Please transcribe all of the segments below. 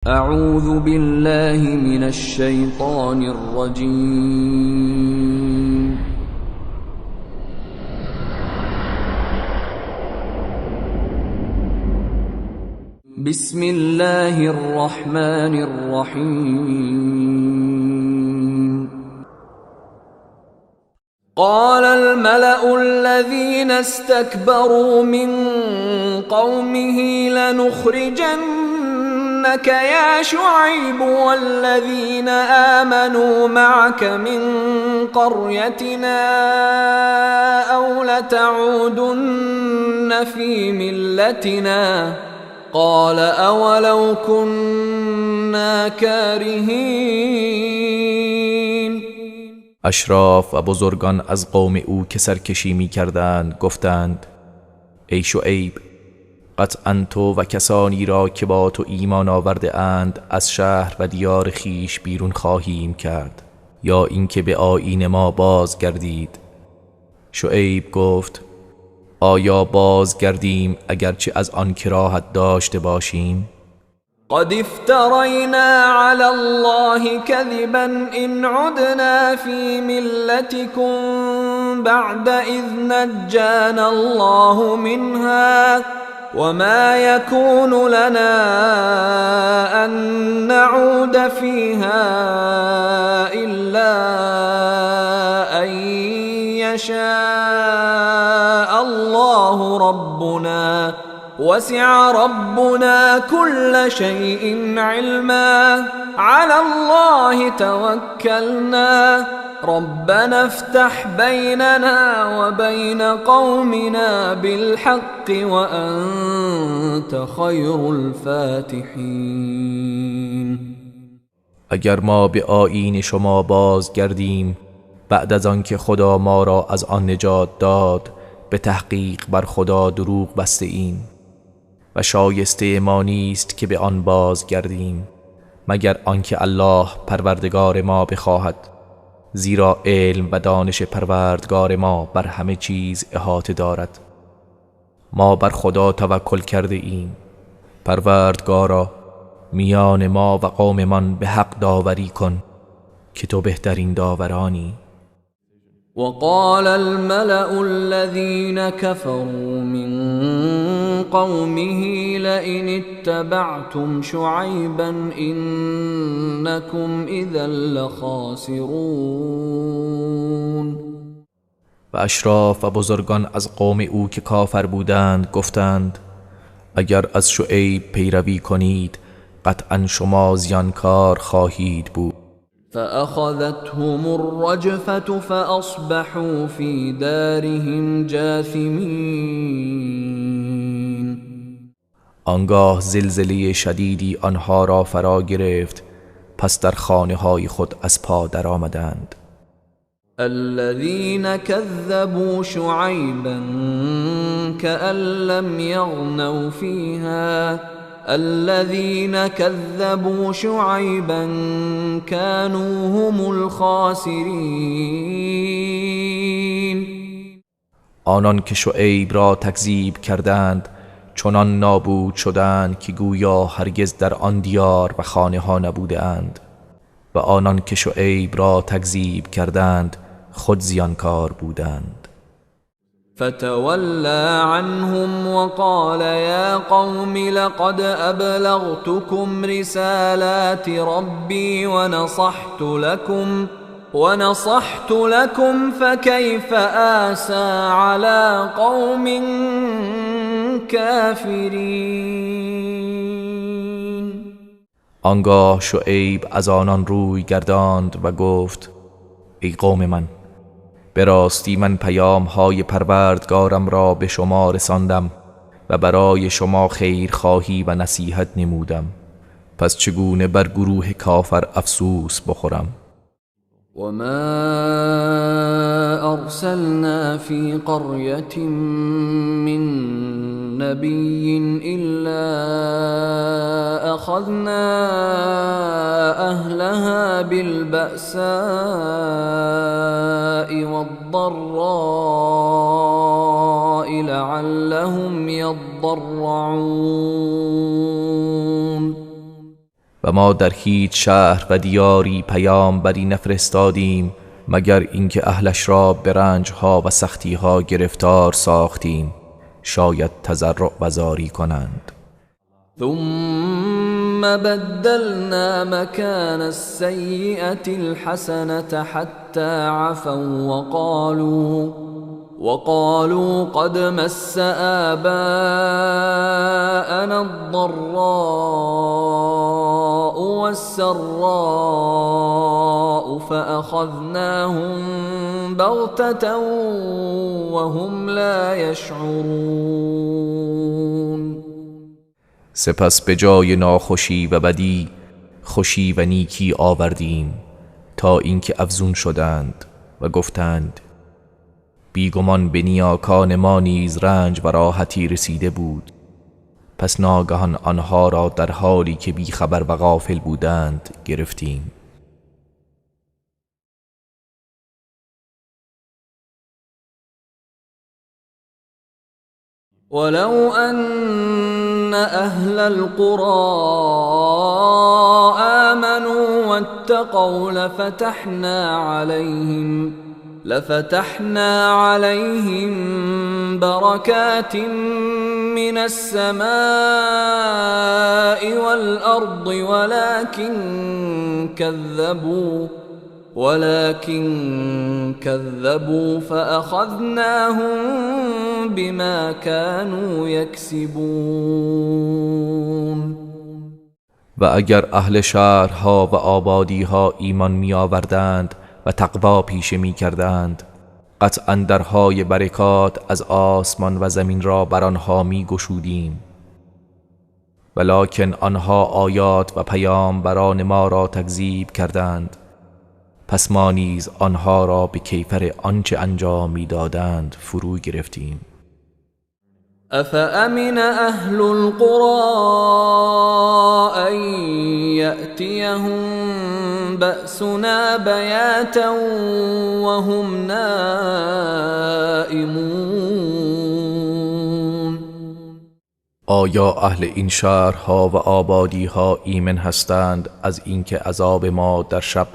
أعوذ بالله من الشيطان الرجيم. بسم الله الرحمن الرحيم. قال الملأ الذين استكبروا من قومه لنخرجنك يا شعيب والذين آمنوا معك من قريتنا أو لتعودن في ملتنا قال أولو كنا كارهين. اشراف و بزرگان از قوم او که سرکشی می کردند گفتند: ای شعیب، قطعا تو و کسانی را که با تو ایمان آورده اند از شهر و دیار خیش بیرون خواهیم کرد، یا اینکه به آیین ما بازگردید. شعیب گفت: آیا بازگردیم اگرچه از آن کراهت داشته باشیم؟ قد افترينا على الله كذبا إن عدنا في ملتكم بعد إذ نجانا الله منها وما يكون لنا أن نعود فيها إلا أن يشاء الله ربنا وسع ربنا كل شيء علما على الله توكلنا ربنا افتح بيننا وبين قومنا بالحق وأنت خير الفاتحين. اگر ما به آیین شما بازگردیم بعد از آن که خدا ما را از آن نجات داد، به تحقیق بر خدا دروغ بسته ایم و شایسته ما نیست که به آن بازگردیم مگر آنکه الله پروردگار ما بخواهد، زیرا علم و دانش پروردگار ما بر همه چیز احاطه دارد. ما بر خدا توکل کرده ایم. پروردگارا، میان ما و قوممان به حق داوری کن که تو بهترین داورانی. وقال الملأ الذين كفروا من قومه لئن اتبعتم شعيبا إنكم إذا لخاسرون. و اشراف و بزرگان از قوم او که کافر بودند گفتند: اگر از شعیب پیروی کنید قطعا شما زیانکار خواهید بود. فأخذتهم الرجفة فأصبحوا في دارهم جاثمين. آنگاه زلزله شدیدی آنها را فرا گرفت، پس در خانه های خود از پا در آمدند. الذين كذبوا شعيبا كأن لم يغنوا فيها الذين كذبوا شعيبا كانوا هم الخاسرين. آنان که شعیب را تکذیب کردند چنان نابود شدند که گویا هرگز در آن دیار و خانه ها نبوده اند، و آنان که شعیب را تکذیب کردند خود زیانکار بودند. فتولى عنهم وقال يا قوم لقد أبلغتكم رسالات ربي ونصحت لكم فكيف آسى على قوم كافرين. آنگاه شعیب از آنان روی گرداند و گفت: ای قوم من، به راستی من پیام های پروردگارم را به شما رساندم و برای شما خیرخواهی و نصیحت نمودم، پس چگونه بر گروه کافر افسوس بخورم؟ وما أرسلنا في قرية من نبي إلا أخذنا أهلها بالبأساء والضراء لعلهم يضرعون. و ما در هیچ شهر و دیاری پیامبری نفرستادیم مگر اینکه اهلش را به رنجها و سختیها گرفتار ساختیم شاید تضرع و زاری کنند. ثم بدلنا مكان السيئة الحسنة حتى عفوا وقالوا قد مس آباءنا الضراء والسراء فأخذناهم بغتة وهم لا يشعرون. سپس به جای ناخوشی و بدی خوشی و نیکی آوردیم تا اینکه افزون شدند و گفتند بیگمان به نیاکان ما نیز رنج و راحتی رسیده بود، پس ناگهان آنها را در حالی که بی خبر و غافل بودند گرفتیم. ولو أن أهل القرى آمنوا واتقوا لفتحنا عليهم بركات من السماء والأرض ولكن كذبوا فأخذناهم بما كانوا يكسبون. و اگر اهل شهرها و آبادیها ایمان می آوردند و تقوا پیشه می کردند قطعاً درهای برکات از آسمان و زمین را بر آنها می گشودیم، ولکن آنها آیات و پیامبران ما را تکذیب کردند، پس ما نیز آنها را به کیفر آنچه انجام می دادند فرو گرفتیم. أفأمن أهل القرى أن يأتيهم بأسنا بياتا وهم نائمون. آیا اهل این شهرها و آبادیها ایمن هستند از اینکه عذاب ما در شب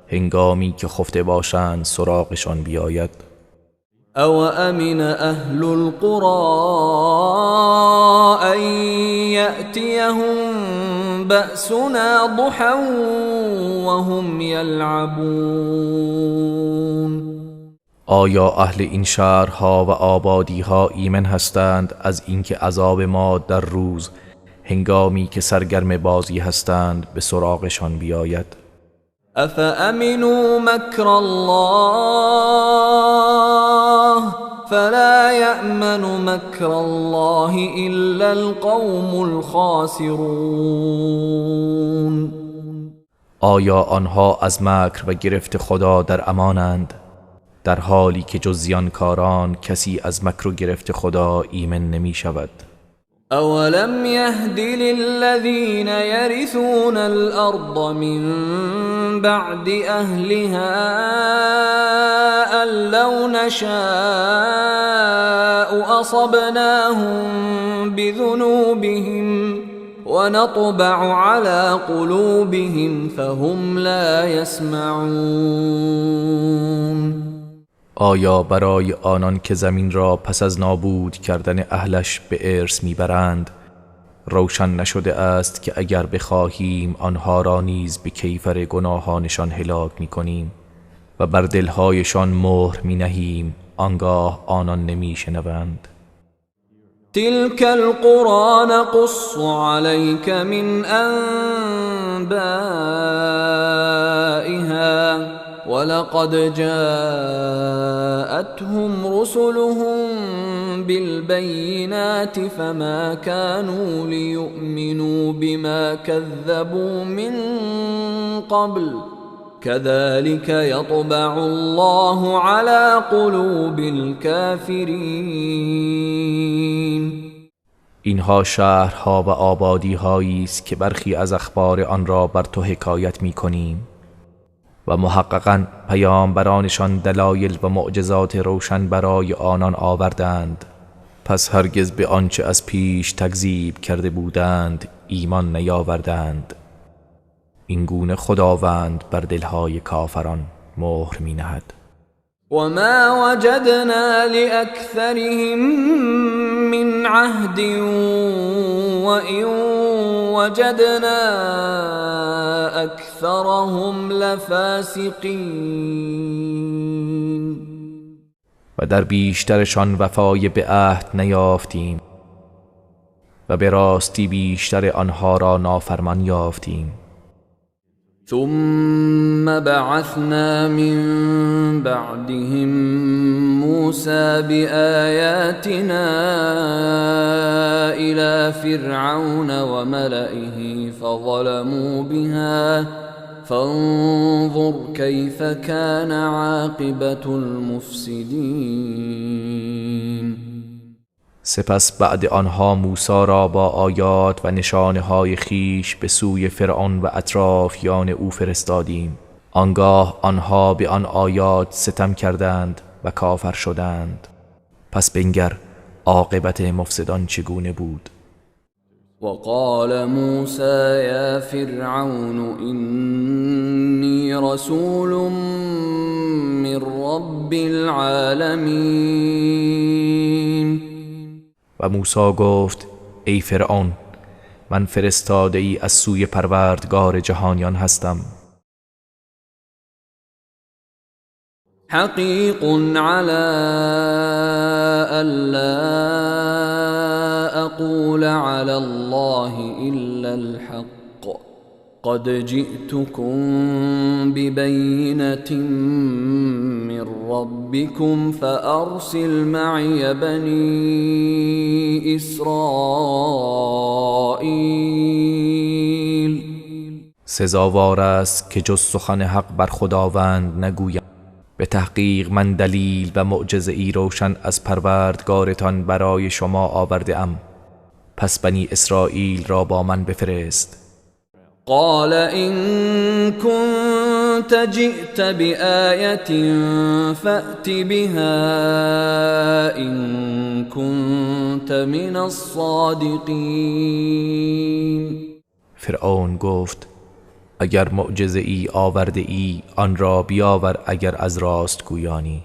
هنگامی که خفته باشند سراغشان بیاید؟ او امن اهل القرى ان یأتیهم بأسنا ضحا وهم یلعبون. آیا اهل این شهرها و آبادیها ایمن هستند از اینکه عذاب ما در روز هنگامی که سرگرم بازی هستند به سراغشان بیاید؟ افامنوا مکر الله فلا یأمن مکر الله الا القوم الخاسرون. آیا آنها از مکر و گرفت خدا در امانند در حالی که جز زیانکاران کسی از مکر و گرفت خدا ایمن نمی شود؟ اولم یهد للذین یرثون الارض من بعد اهلها ان لو نشاء اصبناهم بذنوبهم ونطبع على قلوبهم فهم لا يسمعون. آیا برای آنان که زمین را پس از نابود کردن اهلش به ارث میبرند روشن نشده است که اگر بخواهیم آنها را نیز به کیفر گناهانشان هلاک میکنیم و بر دلهایشان مهر مینهیم آنگاه آنان نمیشنوند؟ تلك القرى نقص عليك من أنبائها ولقد جاءتهم رسلهم بالبينات فما كانوا ليؤمنوا بما كذبوا من قبل كذلك يطبع الله على قلوب الكافرين. اینها شهرها و آبادی‌هایی است که برخی از اخبار آن را بر تو حکایت می‌کنیم و محققاً پیامبرانشان دلایل و معجزات روشن برای آنان آوردند، پس هرگز به آنچه از پیش تکذیب کرده بودند ایمان نیاوردند، این گونه خداوند بر دلهای کافران مهر می نهد. وما وجدنا لأكثرهم من عهد وإن وجدنا أكثرهم لفاسقين. و در بیشترشان وفای به عهد نیافتیم و به راستی بیشتر آنها را نافرمان یافتیم. ثم بعثنا من بعدهم موسى بآياتنا إلى فرعون وملئه فظلموا بها فانظر كيف كان عاقبة المفسدين. سپس بعد آنها موسی را با آیات و نشانه‌های خیش به سوی فرعون و اطرافیان او فرستادیم. آنگاه آنها به آن آیات ستم کردند و کافر شدند. پس بنگر عاقبت مفسدان چگونه بود. وقال موسى يا فرعون إني رسول من رب العالمين. و موسی گفت ای فرعون، من فرستاده ای از سوی پروردگار جهانیان هستم. حقیق على ألا أقول على الله إلا الحق قد جئتكم ببينة من ربكم فأرسل معي بني إسرائيل. سزاوار است که جز سخن حق بر خداوند نگویم. به تحقیق من دلیل و معجزه ای روشن از پروردگارتان برای شما آورده ام. پس بنی اسرائیل را با من بفرست. قال إن كنت جئت بآية فأت بها إن كنت من الصادقين. فرعون گفت اگر معجزه ای آورده ای آن را بیاور اگر از راست گویانی.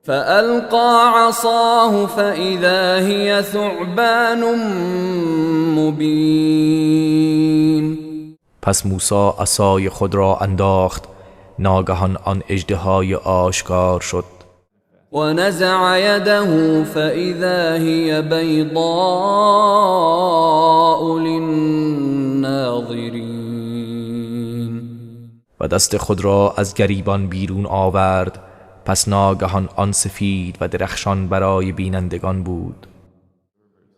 فألقى عصاه فإذا هي ثعبان مبين. پس موسی عصای خود را انداخت، ناگهان آن اژدهای آشکار شد. و نزع یده فإذا هي بیضاء للناظرین. و دست خود را از گریبان بیرون آورد، پس ناگهان آن سفید و درخشان برای بینندگان بود.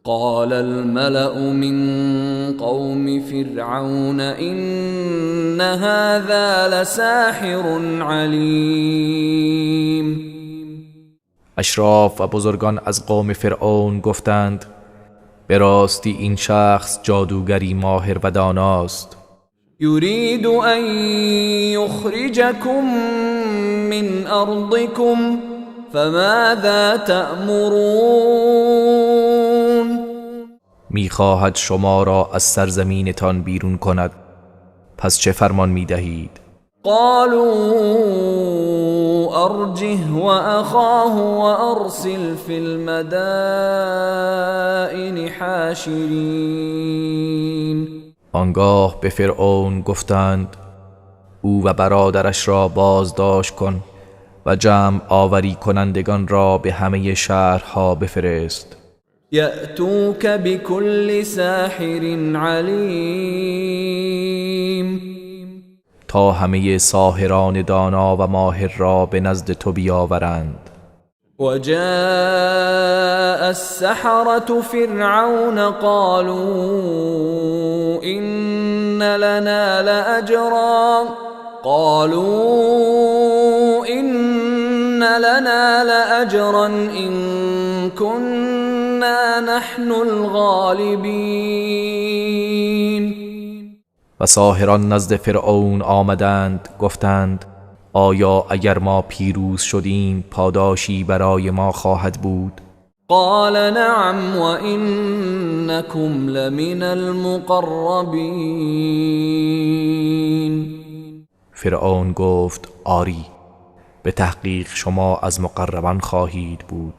قال الملأ من قوم فرعون إن هذا لساحر عليم. اشراف و بزرگان از قوم فرعون گفتند به راستی این شخص جادوگری ماهر و داناست. يريد أن يخرجكم من أرضكم فماذا تأمرون. میخواهد شما را از سرزمینتان بیرون کند، پس چه فرمان میدهید؟ قالوا أرجه وأخاه وأرسل في المدائن حاشرين. آنگاه به فرعون گفتند او و برادرش را بازداشت کن و جمع آوری کنندگان را به همه شهرها بفرست. یأتوک بكل ساحر علیم. تا همه ساحران دانا و ماهر را به نزد تو بیاورند. وجاء السحرة فرعون قالوا إن لنا لأجرا إن كنا نحن الغالبين. و ساحران نزد فرعون آمدند گفتند آیا اگر ما پیروز شدیم پاداشی برای ما خواهد بود؟ قال نعم وإنكم لمن المقربين. فرعون گفت آری، به تحقیق شما از مقربان خواهید بود.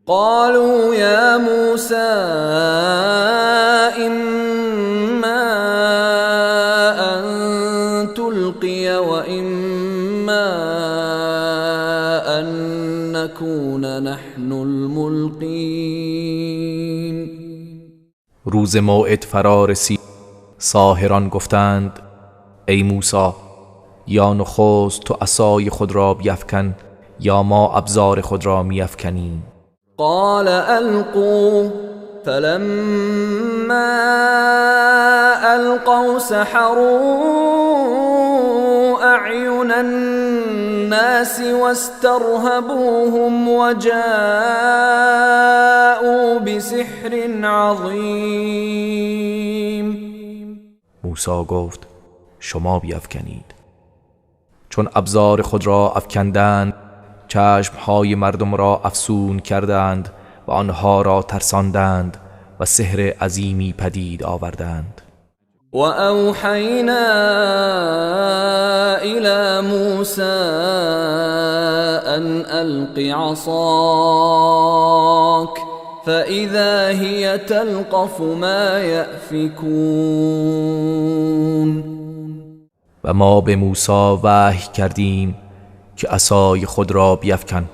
قالوا يا موسى إما أن تلقي وإما أن نكون نحن الملقين. روز موعد فرا رسید. ساحران گفتند ای موسی، یا نخست تو عصای خود را بیفکن یا ما ابزار خود را میافکنیم. قال ألقوا فلما ألقوا سحروا أعين الناس واسترهبوهم وجاءوا بسحر عظيم. موسی گفت شما بیفکنید. چون ابزار خود را افکندند، چشمهای مردم را افسون کردند و آنها را ترساندند و سحر عظیمی پدید آوردند. وأوحينا إلى موسى أن ألق عصاك فإذا هي تلقف ما يأفكون. و ما به موسی وحی کردیم که عصای خود را بیفکن.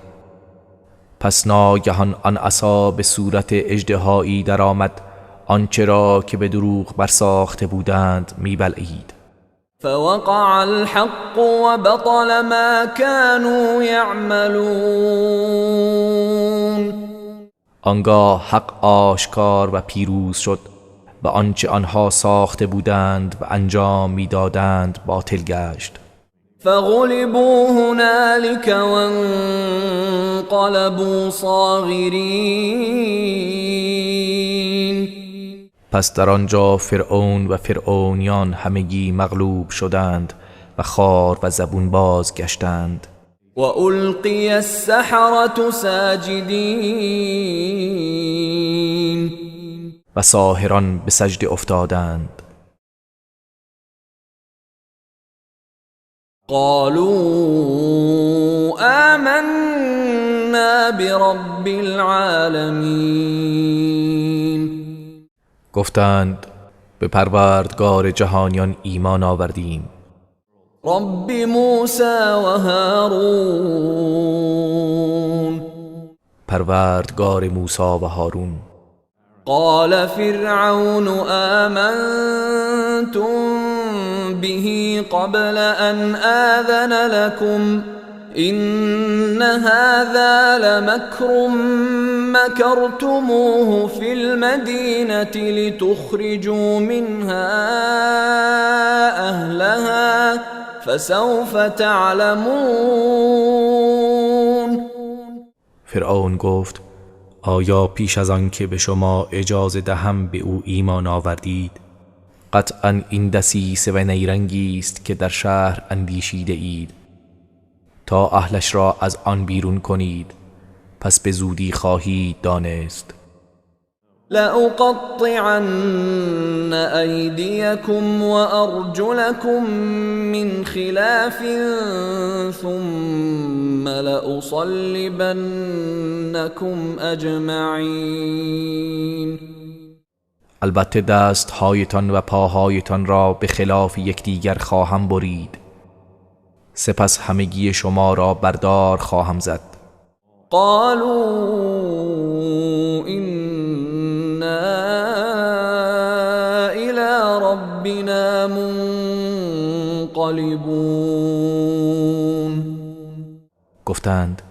پس ناگهان آن عصا به صورت اژدهایی درآمد، آنچه را که به دروغ برساخته بودند میبلعید. فوقع الحق وبطل ما كانوا يعملون. آنگاه حق آشکار و پیروز شد و آنچه آنها ساخته بودند و انجام میدادند باطل گشت. فغلبوا هنالك وانقلبوا صاغرين. پس در آنجا فرعون و فرعونیان همگی مغلوب شدند و خوار و زبون باز گشتند. وألقي السحرة ساجدين. و ساحران به سجده افتادند. قالوا آمنا برب العالمين. گفتند به پروردگار جهانیان ایمان آوردیم. رب موسى و هارون. پروردگار موسی و هارون. قال فرعون آمنتم به قبل أن آذن لكم إن هذا لمكر مكرتموه في المدينة لتخرجوا منها أهلها فسوف تعلمون. فرعون گفت آیا پیش از آن که به شما اجازه دهم به او ایمان آوردید؟ قطعا این دسیسه و نیرنگی است که در شهر اندیشیده اید تا اهلش را از آن بیرون کنید، پس به زودی خواهید دانست. لأقطعن أيديكم وأرجلكم من خلاف ثم لأصلبنكم أجمعين. البته دستهایتان و پاهایتان را به خلاف یکدیگر خواهم برید، سپس همگی شما را بردار خواهم زد. قالوا إنا إلى ربنا منقلبون. گفتند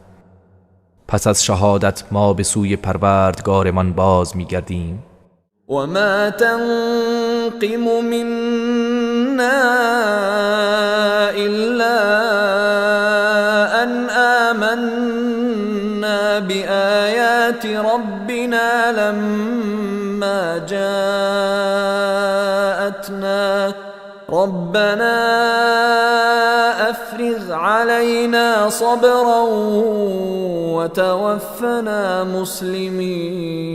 پس از شهادت ما به سوی پروردگارمان باز می‌گردیم. وما تنقم منا إلا أن آمنا بآيات ربنا لما جاءتنا ربنا أفرغ علينا صبرا وتوفنا مسلمين.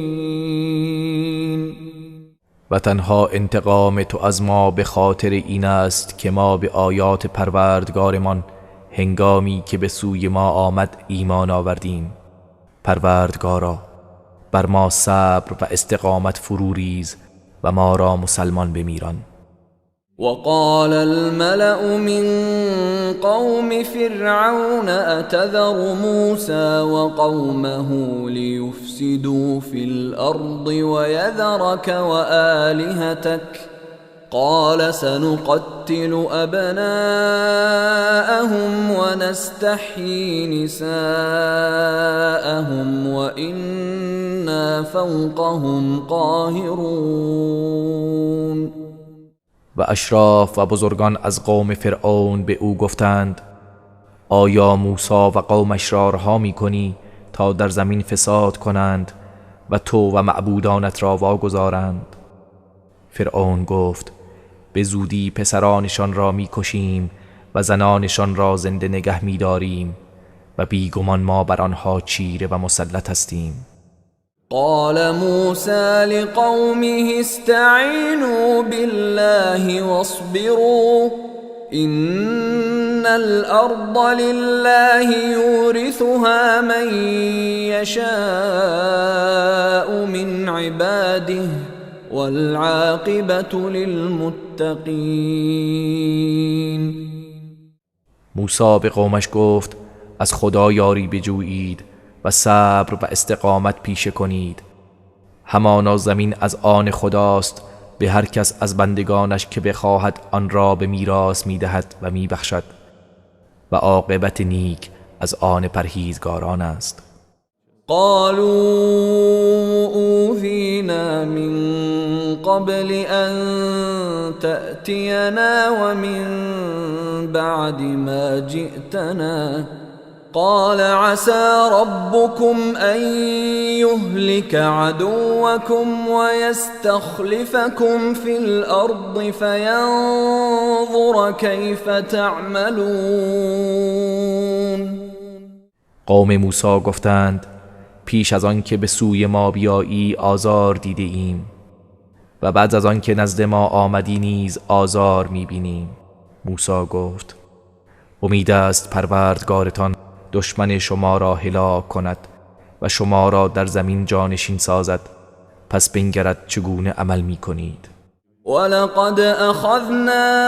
و تنها انتقام تو از ما به خاطر این است که ما به آیات پروردگارمان هنگامی که به سوی ما آمد ایمان آوردیم. پروردگارا بر ما صبر و استقامت فرو ریز و ما را مسلمان بمیران. وقال الملأ من قوم فرعون أتذر موسى وقومه ليفسدوا في الأرض ويذرك وآلهتك قال سنقتل أبناءهم ونستحيي نساءهم وإنا فوقهم قاهرون. و اشراف و بزرگان از قوم فرعون به او گفتند آیا موسی و قومش را رها می‌کنی تا در زمین فساد کنند و تو و معبودانت را واگذارند؟ فرعون گفت به زودی پسرانشان را می‌کشیم و زنانشان را زنده نگه می‌داریم و بیگمان ما بر آنها چیره و مسلط هستیم. قال موسى لقومه استعينوا بالله واصبروا إن الأرض لله يورثها من يشاء من عباده والعاقبة للمتقين. موسی به قومش گفت از خدا یاری بجویید و صبر و استقامت پیشه کنید. همانا زمین از آن خداست، به هر کس از بندگانش که بخواهد آن را به میراث میدهد و میبخشد و عاقبت نیک از آن پرهیزگاران است. قالوا أوذينا من قبل أن تأتينا ومن بعد ما جئتنا قال عسى ربكم أن يهلك عدوكم ويستخلفكم في الأرض فينظر كيف تعملون. قوم موسی گفتند پیش از آن که به سوی ما بیایی آزار دیده ایم و بعد از آن که نزد ما آمدی نیز آزار میبینیم. موسی گفت امید است پروردگارتان دشمن شما را هلاک کند و شما را در زمین جانشین سازد، پس بنگرد چگونه عمل می کنید. ولقد أخذنا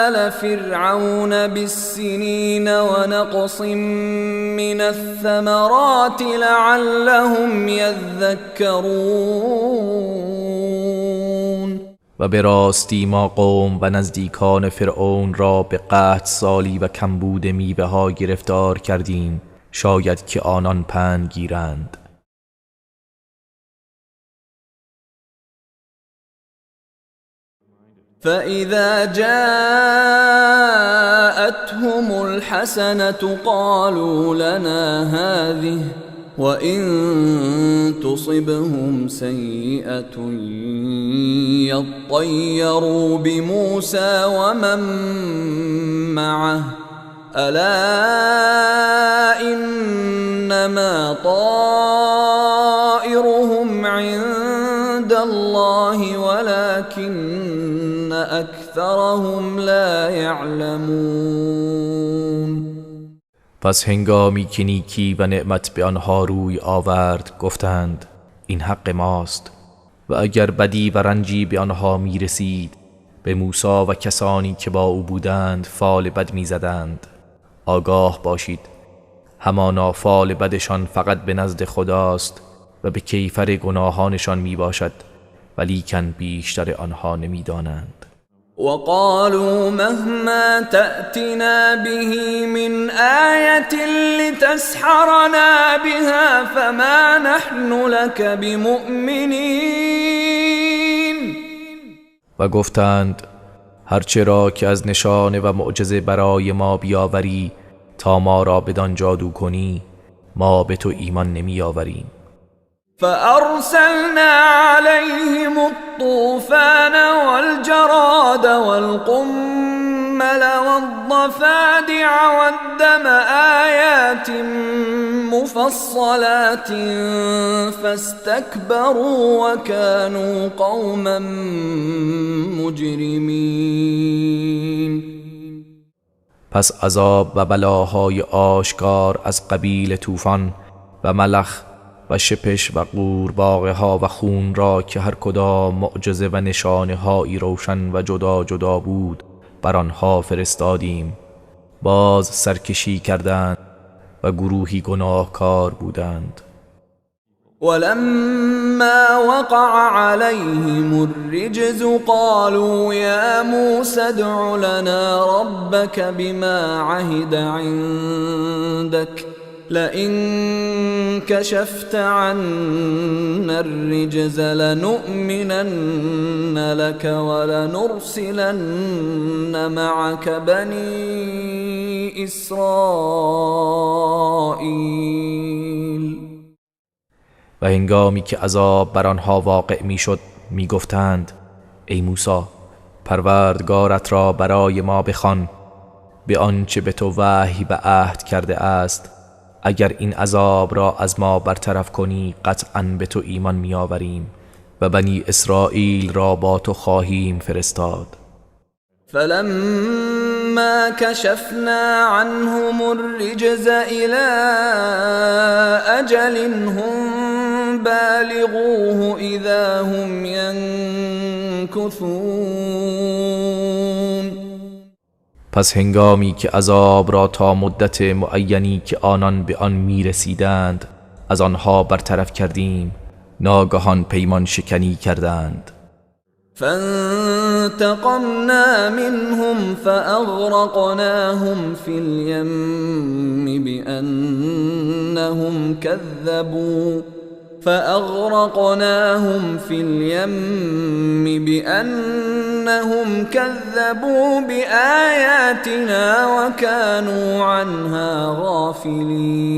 آل فرعون بالسنين ونقص من الثمرات لعلهم يذكرون. و به راستی ما قوم و نزدیکان فرعون را به قحط سالی و کمبود میوه ها گرفتار کردیم، شاید که آنان پند گیرند. فإذا جاءتهم الحسنة قالوا لنا هذه وإن تصبهم سيئة يطيروا بموسى ومن معه ألا إنما طائرهم عند الله ولكن أكثرهم لا يعلمون. پس هنگامی که نیکی و نعمت به آنها روی آورد گفتند این حق ماست، و اگر بدی و رنجی به آنها می رسید به موسی و کسانی که با او بودند فال بد می زدند. آگاه باشید همانا فال بدشان فقط به نزد خداست و به کیفر گناهانشان می باشد، ولیکن بیشتر آنها نمی دانند. وقالوا مهما تأتنا به من آية لتسحرنا بها فما نحن لك بمؤمنين. و گفتند هرچه را که از نشانه و معجزه برای ما بیاوری تا ما را بدان جادو کنی ما به تو ایمان نمی آوریم. فأرسلنا عليهم الطوفان والجراد والقمل والضفادع والدم آيات مفصلات فاستكبروا وكانوا قوما مجرمين. پس عذاب و بلاهای آشکار از قبیل طوفان و ملخ و شپش و قورباغه ها و خون را که هر کدام معجزه و نشانه هایی روشن و جدا جدا بود بر آنها فرستادیم. باز سرکشی کردند و گروهی گناهکار بودند. ولما وقع عليهم الرجز قالوا يا موسى ادع لنا ربك بما عهد عندك لئن كشفت عنا الرجز لنؤمنن لك ولنرسلن معك بني إسرائيل. و هنگامی که عذاب بر آنها واقع میشد میگفتند ای موسی پروردگارت را برای ما بخوان به آنچه به تو وحی و عهد کرده است. اگر این عذاب را از ما برطرف کنی قطعاً به تو ایمان میآوریم و بنی اسرائیل را با تو خواهیم فرستاد. فلما كشفنا عنهم الرجز إلى أجل هم بالغوه إذا هم ينكثون. پس هنگامی که عذاب را تا مدت معینی که آنان به آن میرسیدند از آنها برطرف کردیم ناگهان پیمان شکنی کردند. فانتقمنا منهم فأغرقناهم في اليم بأنهم كذبوا بآياتنا وكانوا عنها غافلين.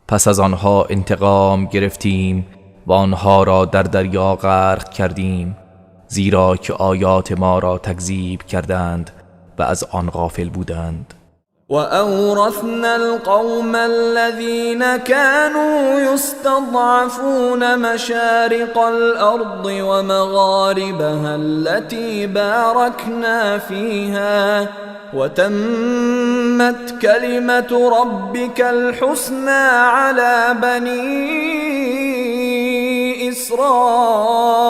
پس از آنها انتقام گرفتیم و آنها را در دریا غرق کردیم زیرا که آیات ما را تکذیب کردند و از آن غافل بودند. وأورثنا القوم الذين كانوا يستضعفون مشارق الأرض ومغاربها التي باركنا فيها وتمت كلمة ربك الحسنى على بني إسرائيل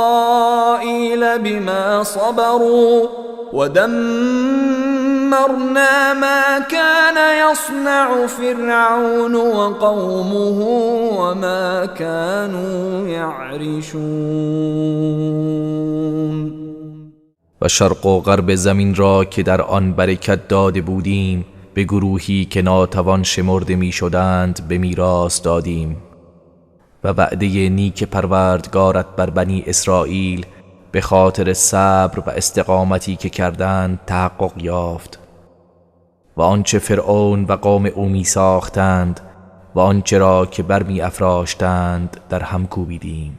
بما صبروا ودمرنا ما كان يصنع فرعون وقومه وما كانوا يعرشون. و شرق و غرب زمین را که در آن برکت داده بودیم به گروهی که ناتوان شمرده می شدند به میراث دادیم و وعده نیک پروردگارت بر بنی اسرائیل به خاطر صبر و استقامتی که کردند تحقق یافت و آنچه فرعون و قوم او می ساختند و آنچه را که برمی افراشتند در هم کوبیدیم.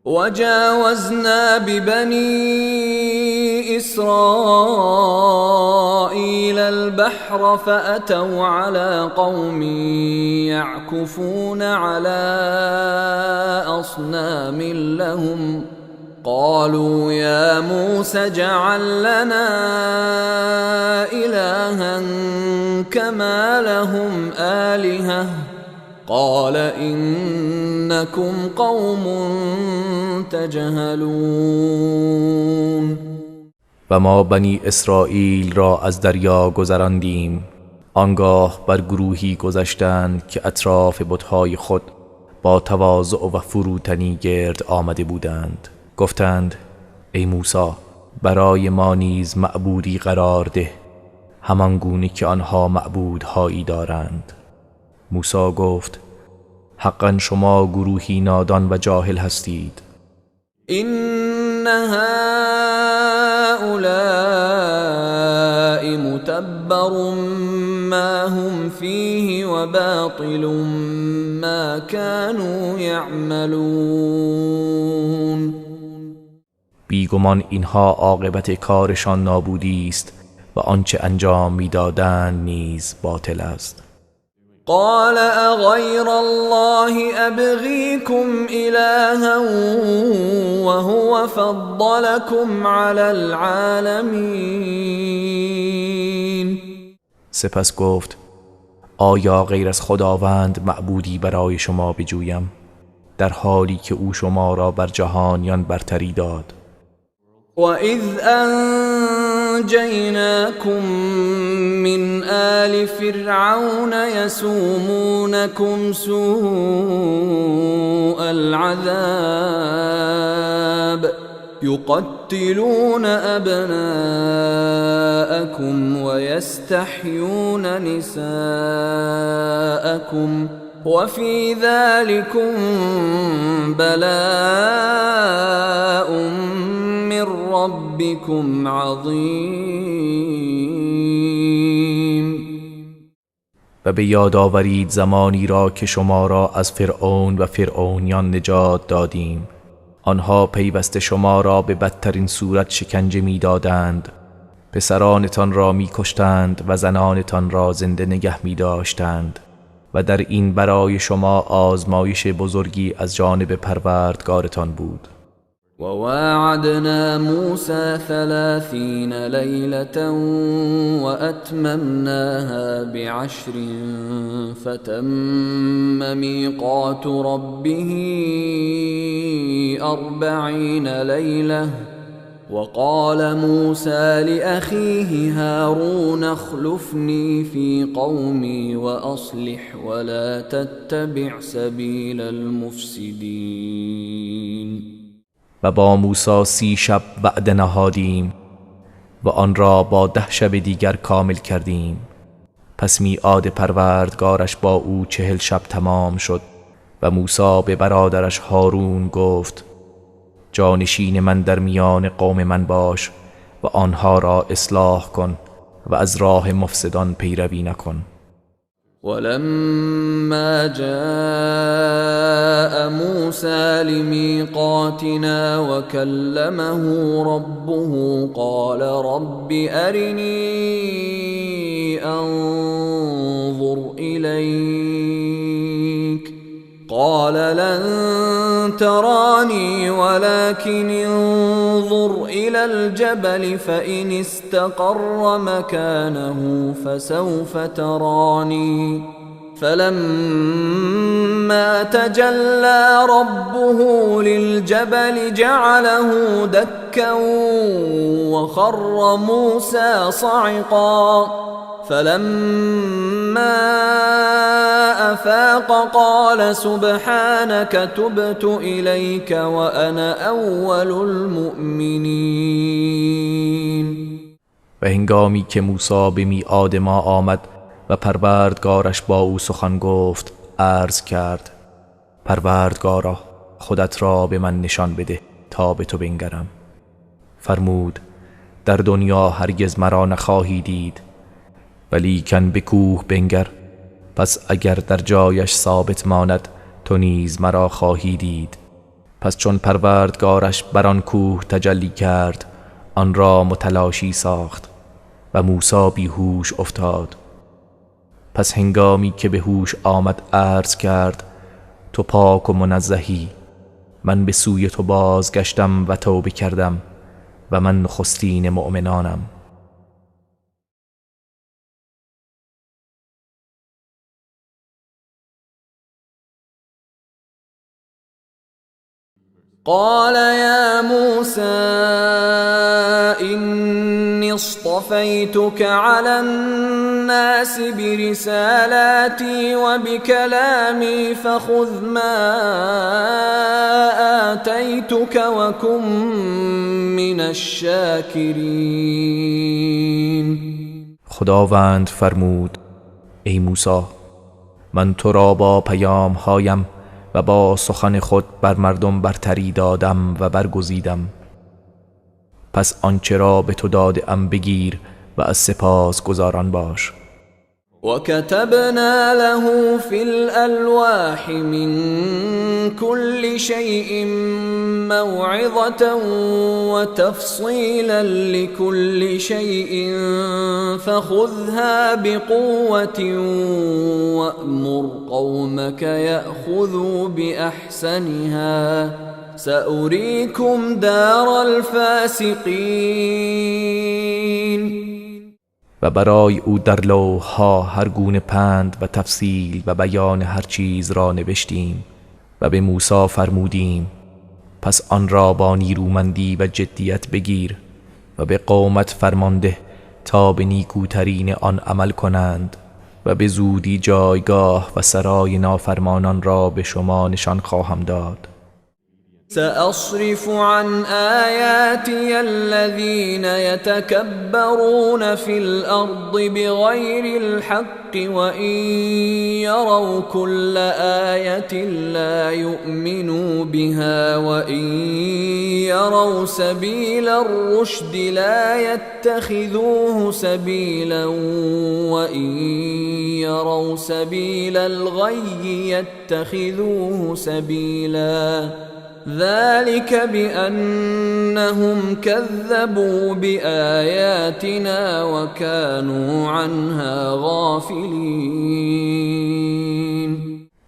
وجاوزنا ببني إسرائيل البحر فأتوا على قوم يعكفون على أصنام لهم قالوا يا موسى اجعل لنا إلها كما لهم آلهة قال إنكم قوم تجهلون. و ما بنی اسرائیل را از دریا گذراندیم. آنگاه بر گروهی گذشتند که اطراف بت‌های خود با تواضع و فروتنی گرد آمده بودند. گفتند ای موسی برای ما نیز معبودی قرار ده همان گونه که آنها معبودهایی دارند. موسی گفت حقا شما گروهی نادان و جاهل هستید. إن هؤلاء متبر ما هم فيه وباطل ما كانوا يعملون. بیگمان اینها عاقبت کارشان نابودی است و آنچه انجام میدادند نیز باطل است. قال اغير الله ابغيكم الها وهو فضلكم على العالمين. سپس گفت آیا غیر از خداوند معبودی برای شما بجویم در حالی که او شما را بر جهانیان برتری داد. وَإِذْ أَنْجَيْنَاكُمْ مِنْ آلِ فِرْعَوْنَ يَسُومُونَكُمْ سُوءَ الْعَذَابِ يُقَتِّلُونَ أَبْنَاءَكُمْ وَيَسْتَحْيُونَ نِسَاءَكُمْ وَفِي ذَلِكُمْ بَلَاءٌ من ربكم عظیم. و به یاد آورید زمانی را که شما را از فرعون و فرعونیان نجات دادیم. آنها پیوسته شما را به بدترین صورت شکنجه می دادند. پسرانتان را می کشتند و زنانتان را زنده نگه می داشتند و در این برای شما آزمایش بزرگی از جانب پروردگارتان بود. وواعدنا موسى 30 ليلة وأتممناها ب10 فتم ميقات ربه 40 ليلة وقال موسى لأخيه هارون اخلفني في قومي وأصلح ولا تتبع سبيل المفسدين. و با موسی 30 شب وعده نهادیم و آن را با 10 شب دیگر کامل کردیم. پس میعاد پروردگارش با او 40 شب تمام شد و موسی به برادرش هارون گفت جانشین من در میان قوم من باش و آنها را اصلاح کن و از راه مفسدان پیروی نکن. ولما جاء موسى لميقاتنا وكلمه ربه قال رب أرني أنظر إليك قال لن تراني ولكن انظر إلى الجبل فإن استقر مكانه فسوف تراني فلما تجلى ربه للجبل جعله دكا وخر موسى صعقا فلما أفاق قال سبحانك تبت إليك وأنا أول المؤمنين. و هنگامی که موسی به میعاد ما آمد و پروردگارش با او سخن گفت عرض کرد پروردگارا خودت را به من نشان بده تا به تو بنگرم. فرمود در دنیا هرگز مرا نخواهی دید ولیکن به کوه بنگر پس اگر در جایش ثابت ماند تو نیز مرا خواهی دید. پس چون پروردگارش بر آن کوه تجلی کرد آن را متلاشی ساخت و موسی بیهوش افتاد. پس هنگامی که به هوش آمد عرض کرد تو پاک و منزهی، من به سوی تو بازگشتم و توبه کردم و من نخستین مؤمنانم. قال يا موسى إني اصطفيتك على الناس برسالاتي وبكلامي فخذ ما آتيتك وكن من الشاكرين. خداوند فرمود ای موسی من تو را با پیام هایم و با سخن خود بر مردم برتری دادم و برگزیدم. پس آنچه را به تو داده ام بگیر و از سپاس گزاران باش. وكتبنا له في الألواح من كل شيء موعظة وتفصيلا لكل شيء فخذها بقوة وأمر قومك يأخذوا بأحسنها سأريكم دار الفاسقين. و برای او در لوح‌ها هر گونه پند و تفصیل و بیان هر چیز را نوشتیم و به موسی فرمودیم پس آن را با نیرومندی و جدیت بگیر و به قومت فرمانده تا به نیکوترین آن عمل کنند و به زودی جایگاه و سرای نافرمانان را به شما نشان خواهم داد. سأصرف عن آياتي الذين يتكبرون في الأرض بغير الحق وإن يروا كل آية لا يؤمنوا بها وإن يروا سبيل الرشد لا يتخذوه سبيلا وإن يروا سبيل الغي يتخذوه سبيلا ذلك بأنهم كذبوا بآياتنا وكانوا عنها غافلين.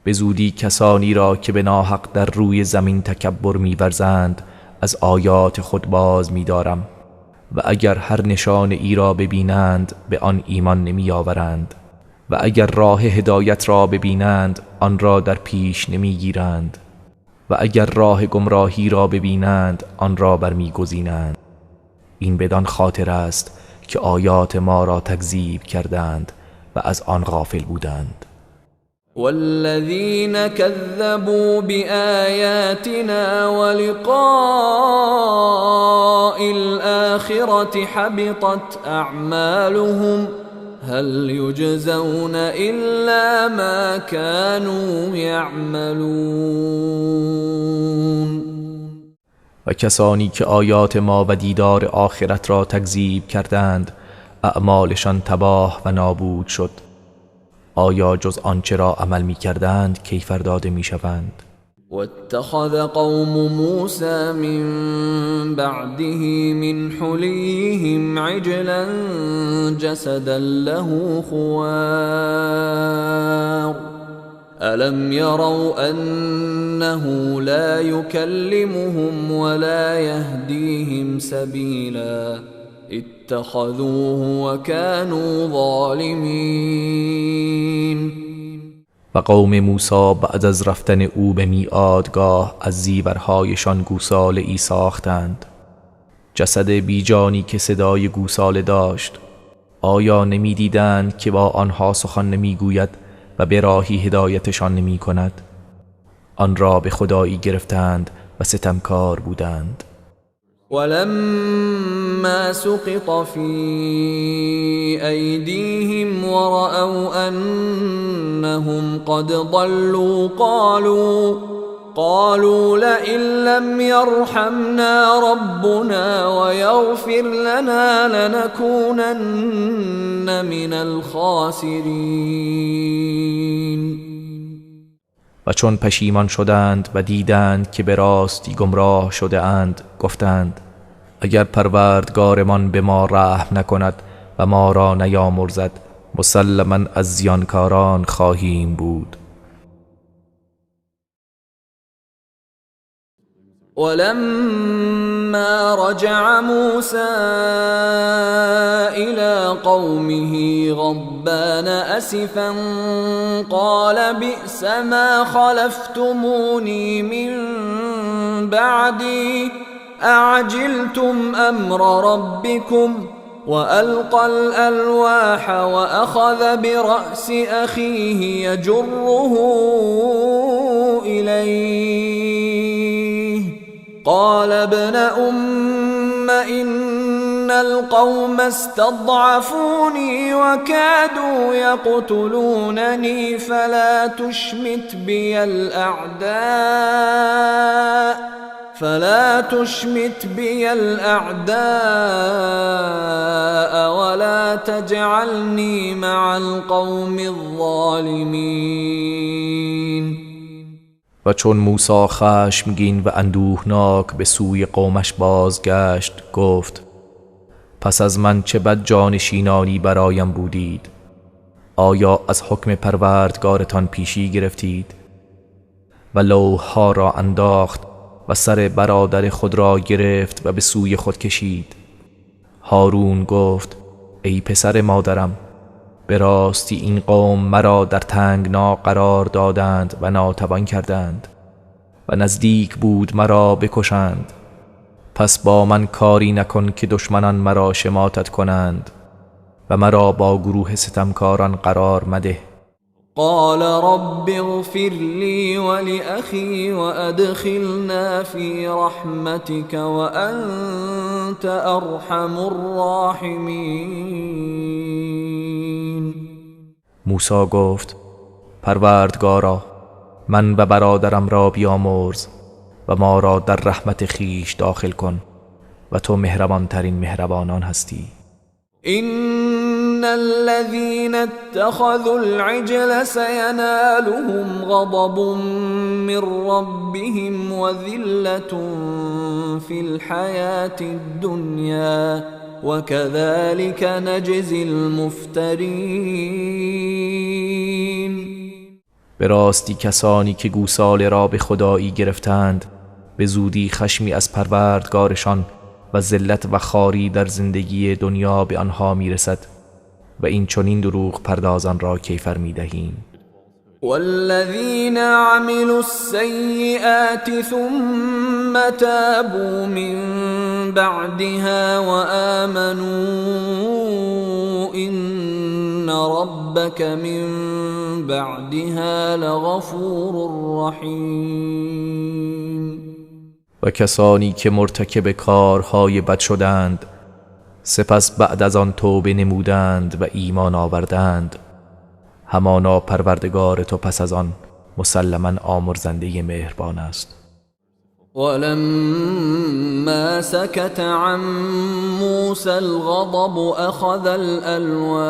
به زودی کسانی را که به ناحق در روی زمین تکبر می‌ورزند از آیات خود باز می‌دارم و اگر هر نشان ای را ببینند به آن ایمان نمی‌آورند و اگر راه هدایت را ببینند آن را در پیش نمی‌گیرند و اگر راه گمراهی را ببینند آن را برمیگزینند. این بدان خاطر است که آیات ما را تکذیب کردند و از آن غافل بودند. والذین كذبوا بآیاتنا ولقاء الآخرة حبطت اعمالهم هل يجزون إلا ما كانوا يعملون. و کسانی که آیات ما و دیدار آخرت را تکذیب کردند اعمالشان تباه و نابود شد. آیا جز آنچه را عمل می کردند کیفر داده می شوند؟ واتخذ قوم موسى من بعده من حليهم عجلا جسدا له خوار ألم يروا أنه لا يكلمهم ولا يهديهم سبيلا اتخذوه وكانوا ظالمين. و قوم موسی بعد از رفتن او به میعادگاه از زیورهایشان گوساله ای ساختند، جسد بیجانی که صدای گوساله داشت. آیا نمیدیدند که با آنها سخن نمیگوید و به راهی هدایتشان نمی کند؟ آن را به خدایی گرفتند و ستمکار بودند. ولما سقط في أيديهم ورأوا أنهم قد ضلوا قالوا لئن لم يرحمنا ربنا ويغفر لنا لنكونن من الخاسرين. و چون پشیمان شدند و دیدند که به راستی گمراه شده اند گفتند اگر پروردگارمان به ما رحم نکند و ما را نیامرزد مسلماً از زیانکاران خواهیم بود. ولما رجع موسى إلى قومه غضبان أسفا قال بئس ما خلفتموني من بعدي أعجلتم أمر ربكم وألقى الألواح وأخذ برأس أخيه يجره إليه قال ابن أم إن القوم استضعفوني وكادوا يقتلونني فلا تشمت بي الأعداء فلا تشمت بي الأعداء ولا تجعلني مع القوم الظالمین. و چون موسی خشمگین و اندوهناک به سوی قومش بازگشت گفت: پس از من چه بد جانشینانی برایم بودید؟ آیا از حکم پروردگارتان پیشی گرفتید؟ و لوح‌ها را انداخت و سر برادر خود را گرفت و به سوی خود کشید. هارون گفت: ای پسر مادرم، به راستی این قوم مرا در تنگنا قرار دادند و ناتوان کردند و نزدیک بود مرا بکشند. پس با من کاری نکن که دشمنان مرا شماتت کنند و مرا با گروه ستمکاران قرار مده. قال رب اغفر لي ولأخي وأدخلنا في رحمتك وأنت أرحم الراحمين. موسی گفت: پروردگارا، من و برادرم را بیامرز و ما را در رحمت خیش داخل کن و تو مهربان ترین مهربانان هستی. إن الذين اتخذوا العجل سينالهم غضب من ربهم وذلة في الحياة الدنيا وكذلك نجزي المفترين. به راستی کسانی که گوساله را به خدایی گرفتند به زودی خشمی از پروردگارشان و ذلت و خواری در زندگی دنیا به آنها میرسد و این چنین دروغ پردازان را کیفر میدهیم. والذين عملوا السيئات ثم تابوا من بعدها وآمنوا إن ربك من بعدها لغفور رحیم. و کسانی که مرتکب کارهای بد شدند سپس بعد از آن توبه نمودند و ایمان آوردند، همانا پروردگار تو پس از آن مسلماً آمرزنده مهربان است. ولما سكت عن موسى الغضب أخذ الألواح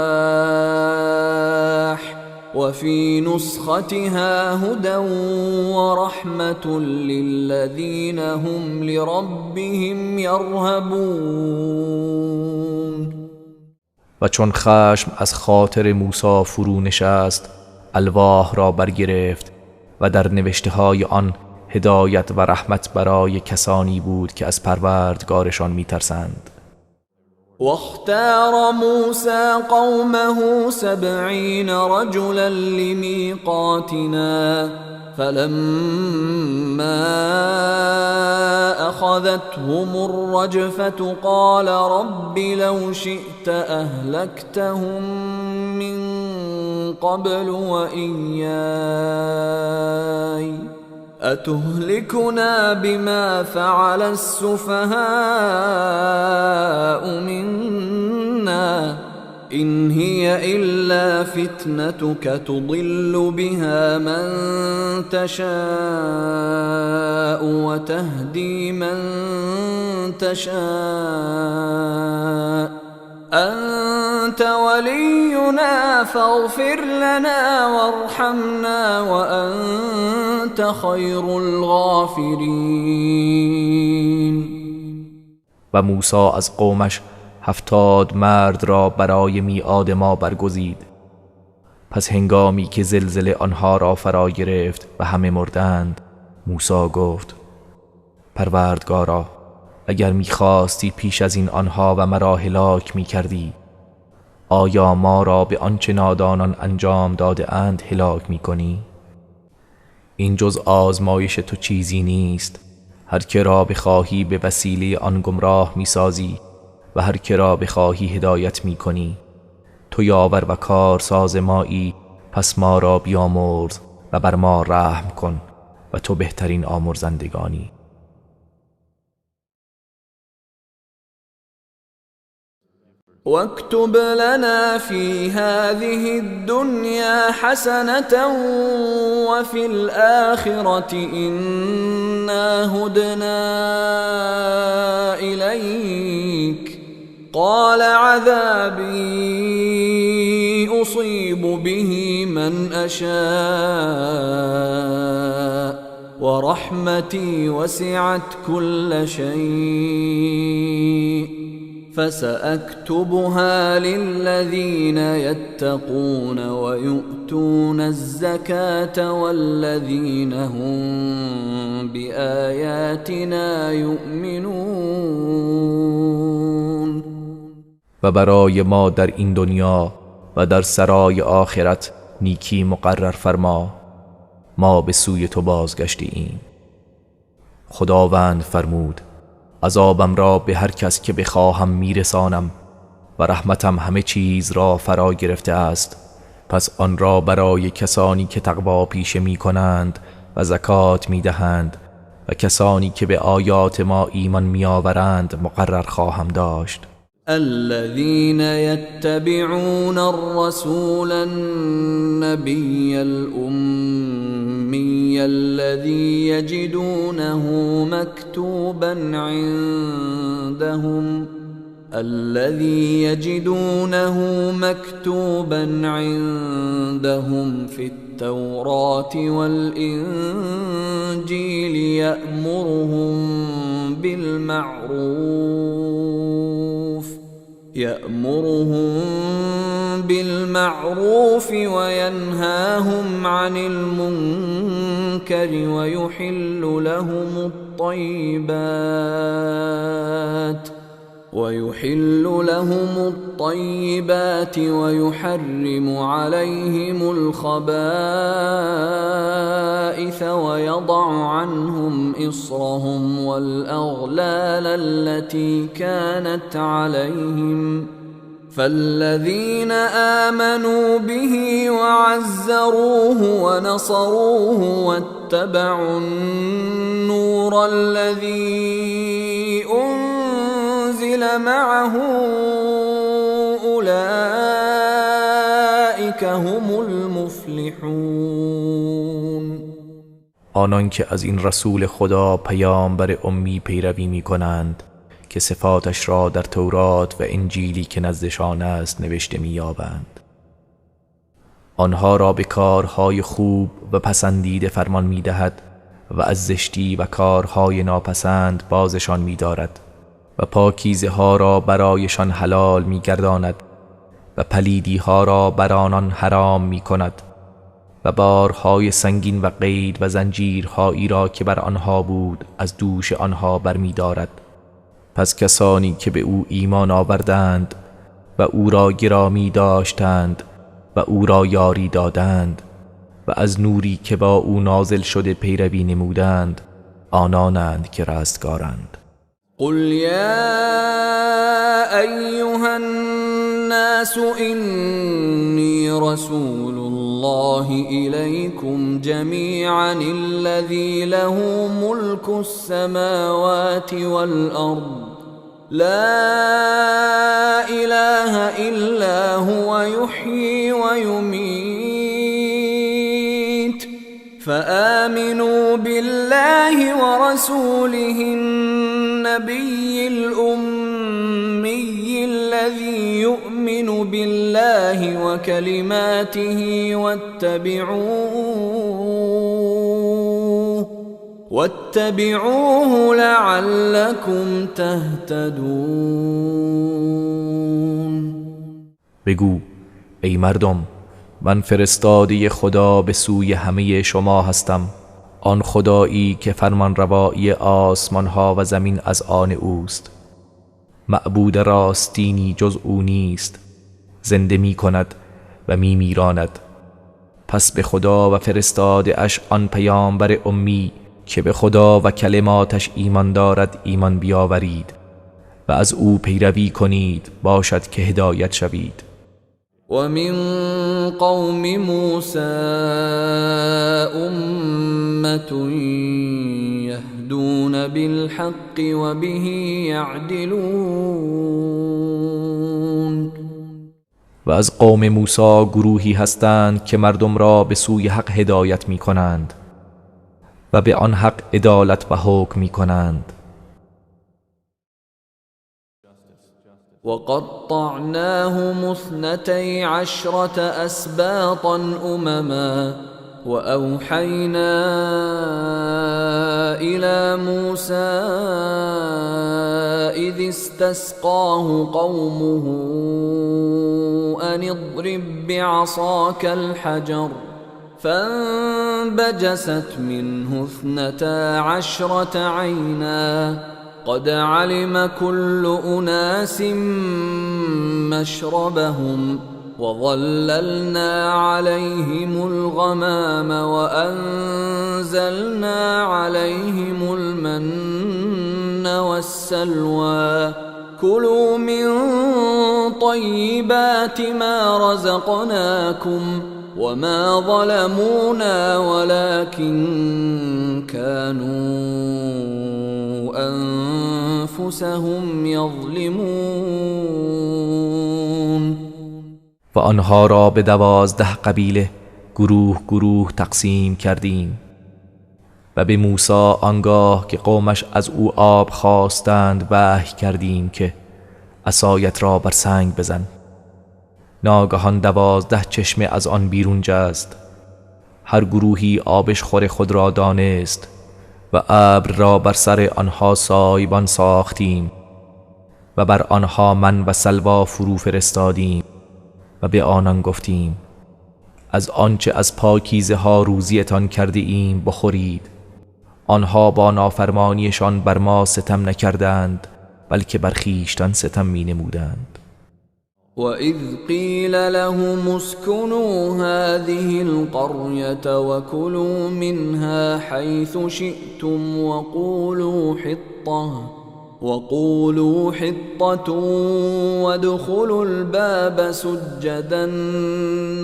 وفي نسختها هدى ورحمة للذين هم لربهم يرهبون. و چون خشم از خاطر موسی فرو نشست، الواح را برگرفت و در نوشته های آن هدایت و رحمت برای کسانی بود که از پروردگارشان میترسند. واختار موسى قومه 70 رجلا لميقاتنا فلما أخذتهم الرجفة قال رب لو شئت أهلكتهم من قبل وإياي أتهلكنا بما فعل السفهاء منا إن هي إلا فتنتك تضل بها من تشاء وتهدي من تشاء أنت ولينا فاغفر لنا وارحمنا وأنت خير الغافرين. و موسی از قومش 70 مرد را برای میعاد ما برگزید. پس هنگامی که زلزله آنها را فرا گرفت و همه مردند، موسی گفت: پروردگارا، اگر می‌خواستی پیش از این آنها و مرا هلاک می‌کردی، آیا ما را به آنچه نادانان انجام داده اند هلاک می‌کنی؟ این جز آزمایش تو چیزی نیست. هر که را بخواهی به وسیله آن گمراه می‌سازی و هر که را بخواهی هدایت می‌کنی. تو یاور و کارساز مایی، پس ما را بیامرز و بر ما رحم کن و تو بهترین آمرزندگانی. واكتب لنا في هذه الدنيا حسنة وفي الآخرة إنا هدنا إليك. قال عذابي أصيب به من أشاء ورحمتي وسعت كل شيء فسأكتبها للذين يتقون ويؤتون الزكاة والذين هم بآياتنا يؤمنون. و برای ما در این دنیا و در سرای آخرت نیکی مقرر فرما. ما به سوی تو بازگشته ایم. خداوند فرمود عذابم را به هر کس که بخواهم میرسانم و رحمتم همه چیز را فرا گرفته است. پس آن را برای کسانی که تقوا پیشه می کنند و زکات می دهند و کسانی که به آیات ما ایمان می آورند مقرر خواهم داشت. الذين يتبعون الرسول النبي الأمي الذي يجدونه مكتوبا عندهم في التوراة والإنجيل يأمرهم بالمعروف وينهاهم عن المنكر ويحل لهم الطيبات ويحرم عليهم الخبائث ويضع عنهم إصرهم والأغلال التي كانت عليهم. فالذين آمنوا به وعزروه ونصروه واتبعوا النور الذي أنزل معه أولئك هم المفلحون. آنان که از این رسول خدا پیامبر امی پیروی می کنند که صفاتش را در تورات و انجیلی که نزدشان است نوشته می یابند. آنها را به کارهای خوب و پسندیده فرمان می دهد و از زشتی و کارهای ناپسند بازشان می دارد و پاکیزه ها را برایشان حلال می گرداند و پلیدی ها را بر آنان حرام می کند و بارهای سنگین و قید و زنجیرهایی را که بر آنها بود از دوش آنها بر می دارد. پس کسانی که به او ایمان آوردند و او را گرامی داشتند و او را یاری دادند و از نوری که با او نازل شده پیروی نمودند آنانند که رستگارند. قل يا أيها الناس إني رسول الله إليكم جميعا الذي له ملك السماوات والأرض لا إله إلا هو يحيي ويميت فآمنوا بالله ورسوله النبي الأمي الذي يؤمن بالله وكلماته واتبعوه لعلكم تهتدون. بگو ای مردم من فرستاده خدا به سوی همه شما هستم، آن خدایی که فرمان روایی آسمان ها و زمین از آن اوست. معبود راستینی جز او نیست، زنده می کند و می میراند. پس به خدا و فرستاده اش آن پیامبر امی که به خدا و کلماتش ایمان دارد ایمان بیاورید و از او پیروی کنید باشد که هدایت شوید. ومن قوم موسى أمة يهدون بالحق وبه يعدلون. و از قوم موسی گروهی هستند که مردم را به سوی حق هدایت می کنند و به آن حق عدالت و حکم می کنند. وقطعناهم 12 أسباطا أمما وأوحينا إلى موسى إذ استسقاه قومه أن اضرب بعصاك الحجر فانبجست منه 12 عينا قد علم كل أناس مشربهم وظللنا عليهم الغمام وأنزلنا عليهم المن والسلوى كلوا من طيبات ما رزقناكم وما ظلمونا ولكن كانوا أنفسهم يظلمون. و آنها را به 12 قبیله گروه گروه تقسیم کردیم و به موسی آنگاه که قومش از او آب خواستند وحی کردیم که عصایت را بر سنگ بزن. ناگهان 12 چشمه از آن بیرون جست، هر گروهی آبشخور خود را دانست و ابر را بر سر آنها سایبان ساختیم و بر آنها من و سلوا فرو فرستادیم و به آنان گفتیم از آنچه از پاکیزه ها روزیتان کرده ایم بخورید. آنها با نافرمانیشان بر ما ستم نکردند بلکه بر خویشتن ستم می نمودند. وَإِذْ قِيلَ لَهُمُ اسْكُنُوا هَٰذِهِ الْقَرْيَةَ وَكُلُوا مِنْهَا حَيْثُ شِئْتُمْ وَقُولُوا حِطَّةٌ وَادْخُلُوا الْبَابَ سُجَّدًا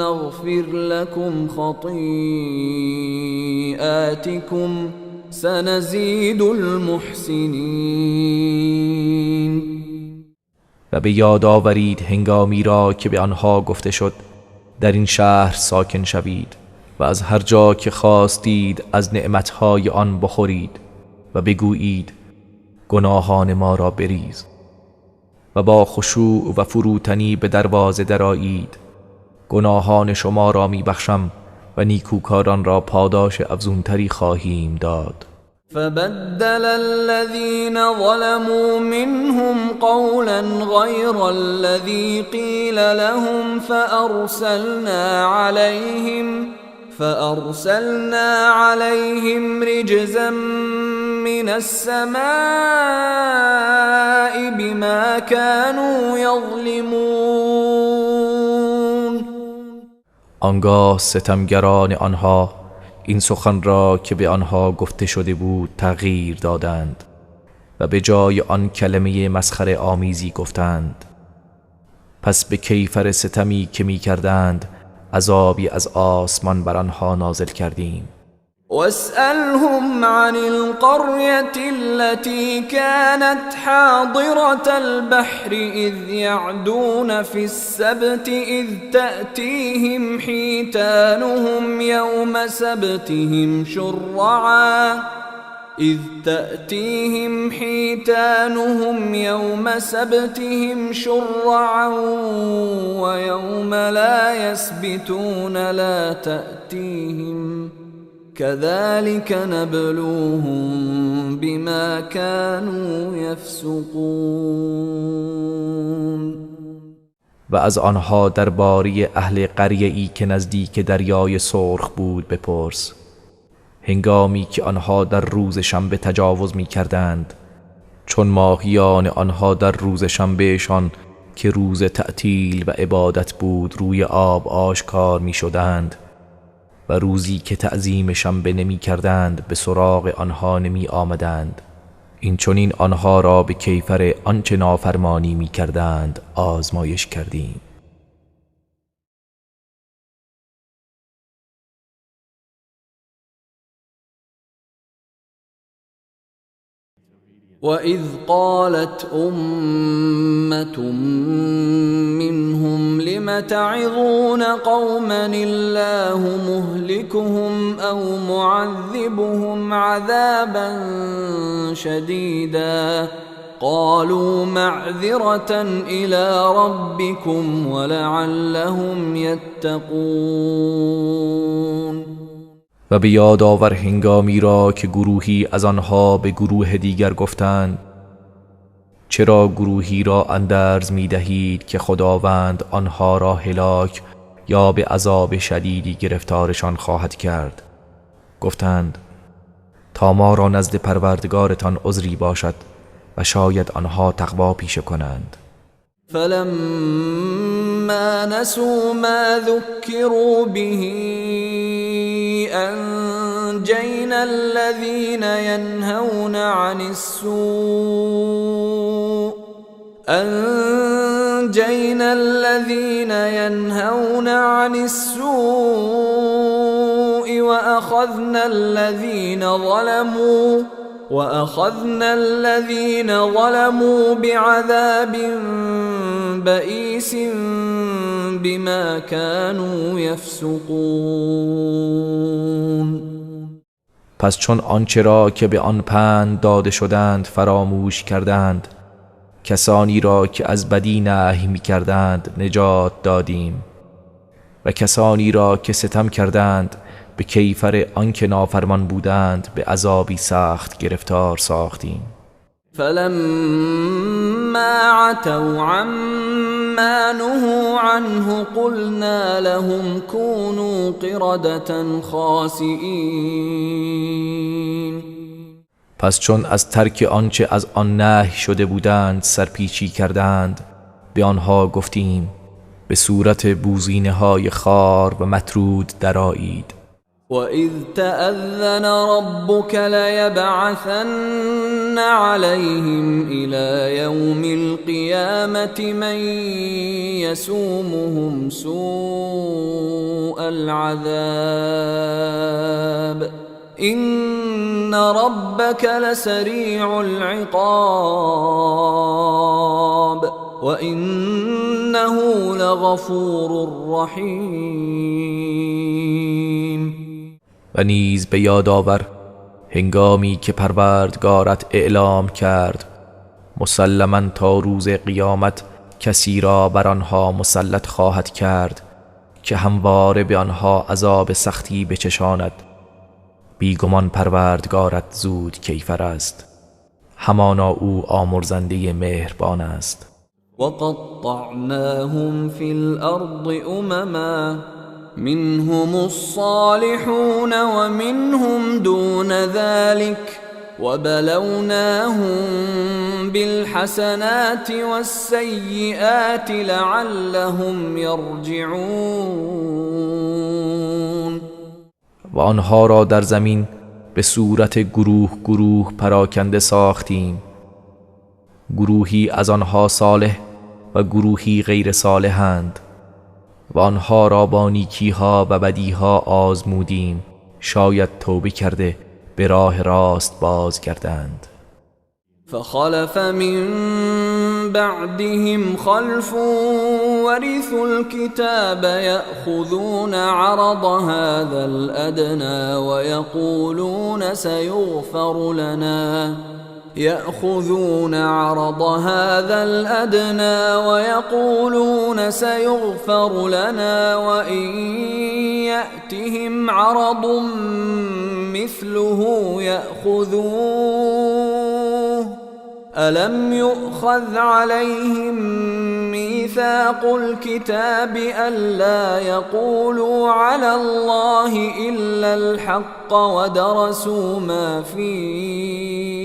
نَغْفِرْ لَكُمْ خَطِيئَاتِكُمْ سَنَزِيدُ الْمُحْسِنِينَ. و به یاد آورید هنگامی را که به آنها گفته شد در این شهر ساکن شوید و از هر جا که خواستید از نعمتهای آن بخورید و بگویید گناهان ما را بریز و با خشوع و فروتنی به دروازه درآیید. گناهان شما را میبخشم و نیکوکاران را پاداش افزونتری خواهیم داد. فبدل الذين ظلموا منهم قولا غير الذي قيل لهم فأرسلنا عليهم رجزا من السماء بما كانوا يظلمون. آنگاه ستمگران آنها این سخن را که به آنها گفته شده بود تغییر دادند و به جای آن کلمه مسخره آمیزی گفتند. پس به کیفر ستمی که می کردند عذابی از آسمان بر آنها نازل کردیم. واسألهم عن القرية التي كانت حاضرة البحر إذ يعدون في السبت إذ تأتيهم حيتانهم يوم سبتهم شرعا ويوم لا يسبتون لا تأتيهم كذلك نبلوهم بما كانوا يفسقون. و از آنها درباره اهل قریه‌ای که نزدیک دریای سرخ بود بپرس. هنگامی که آنها در روز شنبه تجاوز می کردند چون ماهیان آنها در روز شنبهشان که روز تعطیل و عبادت بود روی آب آشکار می شدند و روزی که تعظیم شنبه نمی کردند به سراغ آنها نمی آمدند. این چنین آنها را به کیفر آنچه نافرمانی می کردند آزمایش کردیم. وَإِذْ قَالَتْ أُمَّةٌ مِّنْهُمْ لِمَ تَعِظُونَ قَوْمًا اللَّهُ مُهْلِكُهُمْ أَوْ مُعَذِّبُهُمْ عَذَابًا شَدِيدًا قَالُوا مَعْذِرَةً إِلَى رَبِّكُمْ وَلَعَلَّهُمْ يَتَّقُونَ. و به یاد آور هنگامی را که گروهی از آنها به گروه دیگر گفتند چرا گروهی را اندرز می دهید که خداوند آنها را هلاک یا به عذاب شدیدی گرفتارشان خواهد کرد. گفتند تا ما را نزد پروردگارتان عذری باشد و شاید آنها تقوا پیشه کنند. فلما نسوا ما ذكروا به أنجينا الذين ينهون عن السوء وأخذنا الذين ظلموا بعذاب بئيس بما كانوا يفسقون. پس چون آنچه را که به آن پند داده شدند فراموش کردند کسانی را که از بدی نهی می کردند نجات دادیم و کسانی را که ستم کردند به کیفر آنکه نافرمان بودند به عذابی سخت گرفتار ساختیم. فلما عتوا عما نهوا عنه قلنا لهم كونوا قردة خاسئین. پس چون از ترک آنچه از آن نهی شده بودند سرپیچی کردند به آنها گفتیم به صورت بوزینه های خار و مطرود درآیید. وَإِذْ تَأَذَّنَ رَبُّكَ لَيَبْعَثَنَّ عَلَيْهِمْ إِلَى يَوْمِ الْقِيَامَةِ مَنْ يَسُومُهُمْ سُوءَ الْعَذَابِ إِنَّ رَبَّكَ لَسَرِيعُ الْعِقَابِ وَإِنَّهُ لَغَفُورٌ رَحِيمٌ. و نیز به یاد آور هنگامی که پروردگارت اعلام کرد مسلماً تا روز قیامت کسی را بر آنها مسلط خواهد کرد که همواره به آنها عذاب سختی بچشاند. بیگمان پروردگارت زود کیفر است، همانا او آمرزنده مهربان است. وَقَطَّعْنَاهُمْ فِي الْأَرْضِ أُمَمًا منهم الصالحون ومنهم دون ذلك وبلوناهم بالحسنات والسيئات لعلهم يرجعون. و آنها را در زمین به صورت گروه گروه پراکنده ساختیم، گروهی از آنها صالح و گروهی غیر صالحند و آنها را با نیکیها و بدیها آزمودیم شاید توبه کرده به راه راست بازگردند. فخلف من بعدهم خلف ورثوا الكتاب يأخذون عرض هذا الأدنى ويقولون سيغفر لنا وإن يأتهم عرض مثله يأخذوه ألم يؤخذ عليهم ميثاق الكتاب ألا يقولوا على الله إلا الحق ودرسوا ما فيه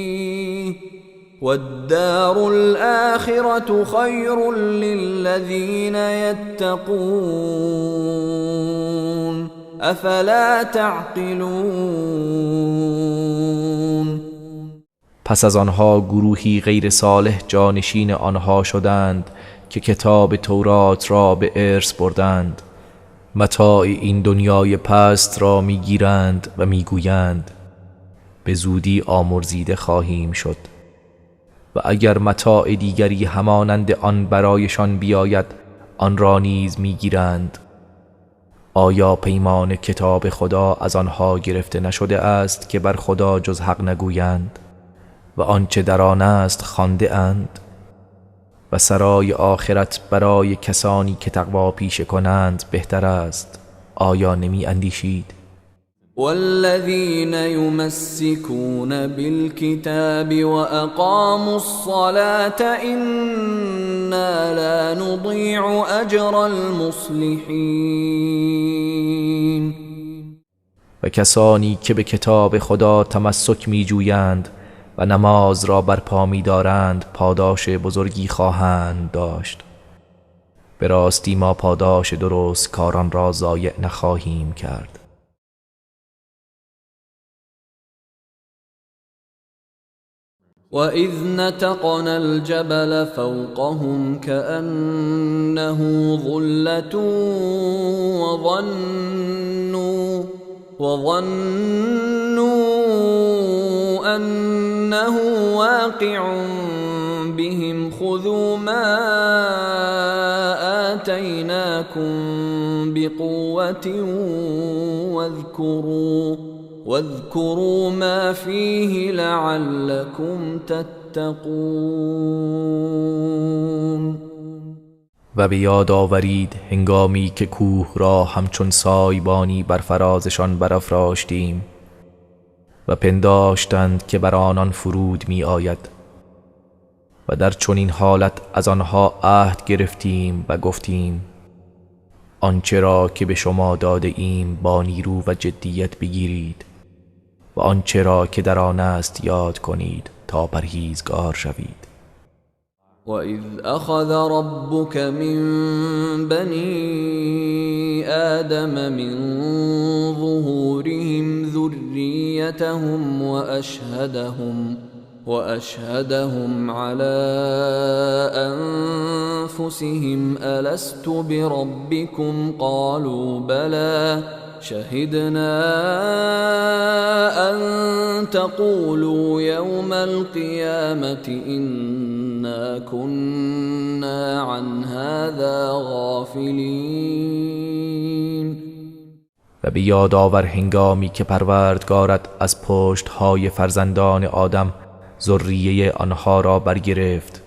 والدار الآخرة خير للذين يتقون أفلا تعقلون. پس از آنها گروهی غیر صالح جانشین آنها شدند که کتاب تورات را به ارث بردند، متاع این دنیای پست را میگیرند و میگویند به زودی آمرزیده خواهیم شد و اگر متاع دیگری همانند آن برایشان بیاید آن را نیز میگیرند. آیا پیمان کتاب خدا از آنها گرفته نشده است که بر خدا جز حق نگویند و آنچه در آن است خوانده اند؟ و سرای آخرت برای کسانی که تقوا پیشه کنند بهتر است. آیا نمی اندیشید؟ والذين يمسكون بالكتاب وأقاموا الصلاة إنا لا نضيع أجر المصلحين. و کسانی که به کتاب خدا تمسک می جویند و نماز را برپا می دارند پاداش بزرگی خواهند داشت. به راستی ما پاداش درست کاران را ضایع نخواهیم کرد. وَإِذْ نَتَقْنَا الْجَبَلَ فَوْقَهُمْ كَأَنَّهُ ظُلَّةٌ وَظَنُّوا أَنَّهُ واقع بهم خذوا ما آتيناكم بقوة واذكروا ما فيه لعلكم تتقون. و به یاد آورید هنگامی که کوه را همچون سایبانی بر فرازشان برافراشتیم و پنداشتند که بر آنان فرود می آید و در چنین حالت از آنها عهد گرفتیم و گفتیم آنچه را که به شما داده ایم با نیرو و جدیت بگیرید و آنچه را که در آن است یاد کنید تا پرهیزگار شوید. وَإِذْ أَخَذَ رَبُّكَ مِنْ بَنِي آدَمَ مِنْ ظُهُورِهِمْ ذُرِّيَّتَهُمْ وَأَشْهَدَهُمْ عَلَى أَنفُسِهِمْ أَلَسْتُ بِرَبِّكُمْ قَالُوا بَلَى شَهِدْنَا أَن تَقُولُوا يَوْمَ الْقِيَامَةِ إِنَّا كُنَّا عَنْ هَذَا غَافِلِينَ. و به یاد آور هنگامی که پروردگارت از پشت‌های فرزندان آدم ذریه آنها را برگرفت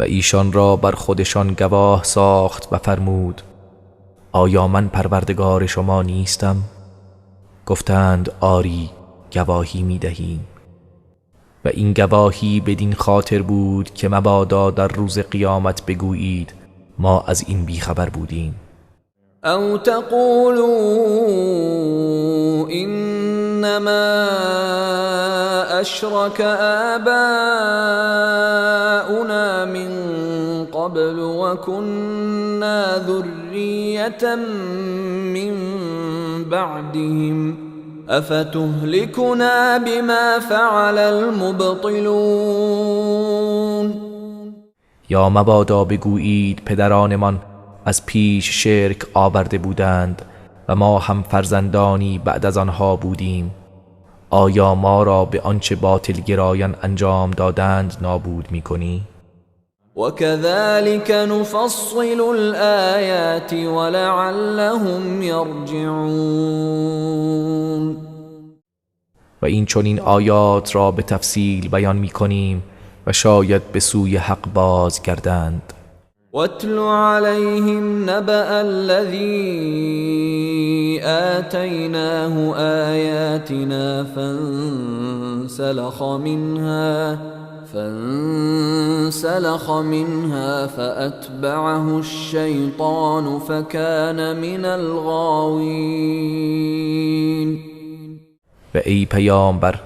و ایشان را بر خودشان گواه ساخت و فرمود آیا من پروردگار شما نیستم؟ گفتند آری گواهی می دهیم. و این گواهی بدین خاطر بود که مبادا در روز قیامت بگویید ما از این بیخبر بودیم. او تقولوا انما اشرك آباؤنا من قبل وكنا ذرية من بعدهم افتهلكنا بما فعل المبطلون. یا مبادا بگویید پدرانمان از پیش شرک آورده بودند و ما هم فرزندانی بعد از آنها بودیم. آیا ما را به آنچه باطل گرایان انجام دادند نابود می‌کنی؟ وَكَذَلِكَ نُفَصِّلُ الْآيَاتِ وَلَعَلَّهُمْ يَرْجِعُونَ. و این چنین آیات را به تفصیل بیان می‌کنیم و شاید به سوی حق بازگردند. وَاتْلُ عَلَيْهِمْ نَبَأَ الَّذِي آتَيْنَاهُ آيَاتِنَا فانسلخ منها فأتبعه الشيطان فكان من الغاوين. و ای پیامبر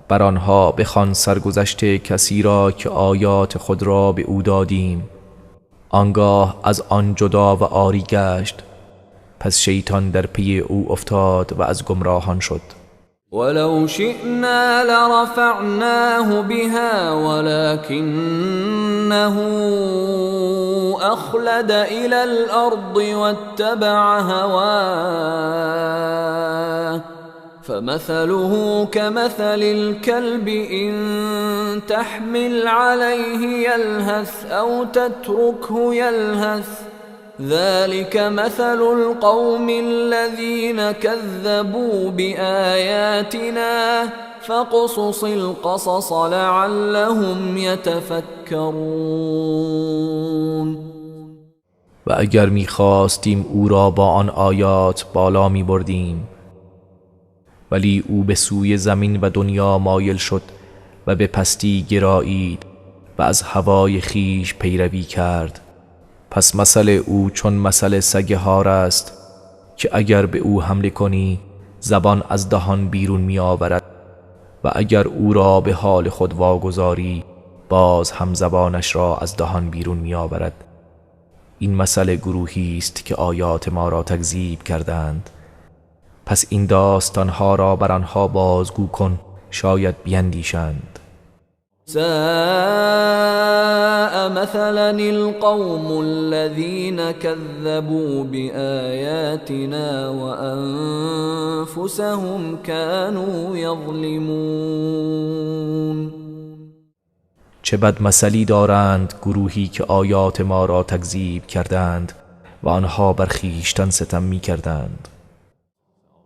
بر آنها بخوان سرگذشت کسی را که آیات خود را به او دادیم آنگاه از آن جدا و عاری گشت پس شیطان در پی او افتاد و از گمراهان شد. ولو شئنا لرفعناه بها ولكنه أخلد إلى الأرض واتبع هواه فمثله كمثل الكلب إن تحمل عليه يلهث أو تتركه يلهث ذلك مثل القوم الذين كذبوا بآياتنا فاقصص القصص لعلهم يتفکرون. و اگر می‌خواستیم او را با آن آیات بالا می‌بردیم، ولی او به سوی زمین و دنیا مایل شد و به پستی گرایید و از هوای خیش پیروی کرد. پس مثل او چون مثل سگ هار است که اگر به او حمله کنی زبان از دهان بیرون می آورد و اگر او را به حال خود واگذاری باز هم زبانش را از دهان بیرون می آورد. این مثل گروهی است که آیات ما را تکذیب کردند. پس این داستانها را بر آنها بازگو کن، شاید بیندیشند. ساء مثلا القوم الذين كذبوا بآياتنا وأنفسهم كانوا يظلمون. چه بد مثلی دارند گروهی که آیات ما را تکذیب کردند و آنها بر خویشتن ستم می کردند.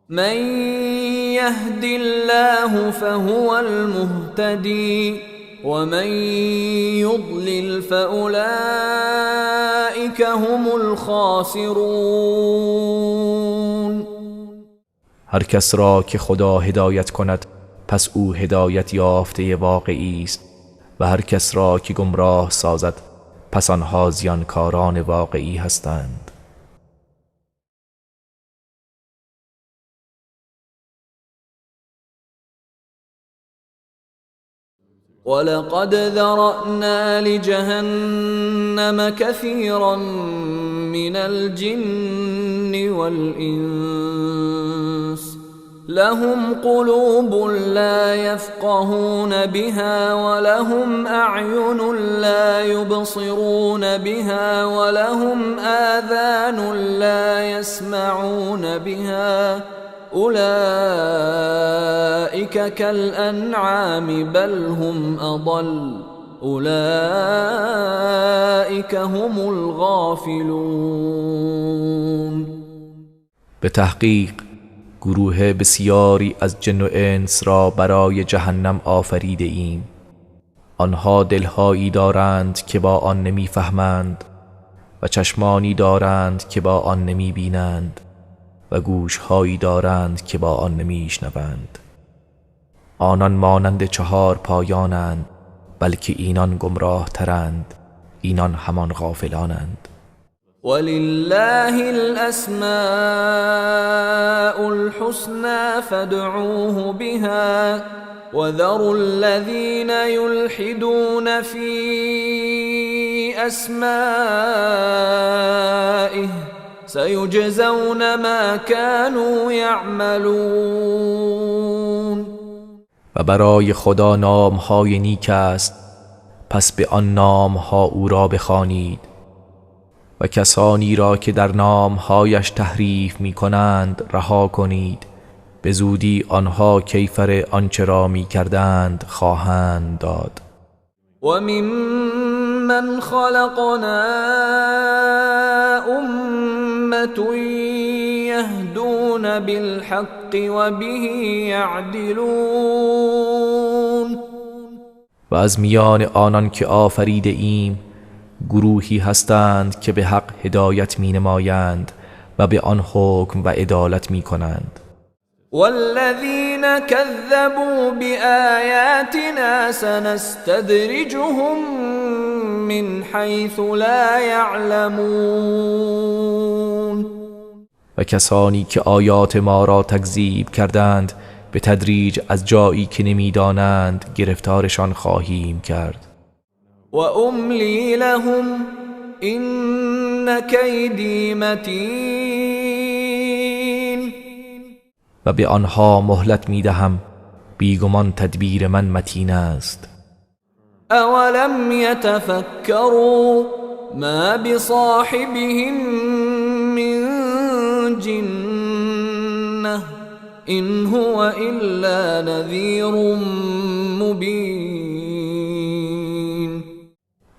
من يهد الله فهو المهتدي ومن يضلل فأولئك هم الخاسرون. هر کس را که خدا هدایت کند پس او هدایت یافته واقعی است و هر کس را که گمراه سازد پس آنها زیانکاران واقعی هستند. ولقد ذرأنا لجهنم كثيرا من الجن والإنس لهم قلوب لا يفقهون بها ولهم أعين لا يبصرون بها ولهم آذان لا يسمعون بها أولئك كالأنعام بل هم أضل أولئك هم الغافلون. به تحقیق گروه بسیاری از جن و انس را برای جهنم آفریده ایم. آنها دلهایی دارند که با آن نمیفهمند و چشمانی دارند که با آن نمی بینند و گوشهایی دارند که با آن نمیشنوند. آنان مانند 4 پایانند بلکه اینان گمراه ترند، اینان همان غافلانند. ولله الأسماء الحسنى فادعوه بها وذروا الذين يلحدون في أسمائه سيجزون ما كانوا يعملون. و برای خدا نامهای نیک است، پس به آن نامها او را بخوانید و کسانی را که در نامهایش تحریف می کنند رها کنید، به زودی آنها کیفر آنچه را می کردند خواهند داد. و ممن خلقنا أمة يهدون بالحق وبه يعدلون. و از میان آنان که آفریده ایم گروهی هستند که به حق هدایت می نمایند و به آن حکم و عدالت می کنند. والذین كذبوا بآیاتنا سنستدرجهم من حیث لا يعلمون. و کسانی که آیات ما را تکذیب کردند به تدریج از جایی که نمیدانند گرفتارشان خواهیم کرد. و املی لهم ان کیدی متین. و به آنها مهلت میدهم، بیگمان تدبیر من متین است. اولم یتفکروا ما بصاحبهم من جنة إن هو إلا نذير مبين.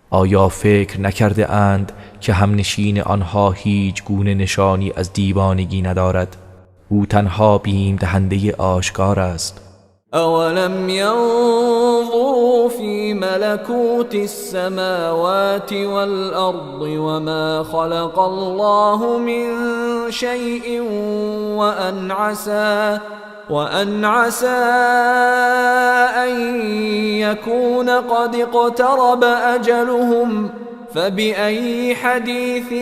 آیا فکر نکرده اند که همنشین آنها هیچ گونه نشانی از دیوانگی ندارد؟ او تنها بیم دهنده آشکار است. أولم ينظروا في ملكوت السماوات والأرض وما خلق الله من شيء وأن عسى أن يكون قد اقترب أجلهم فبأي حديث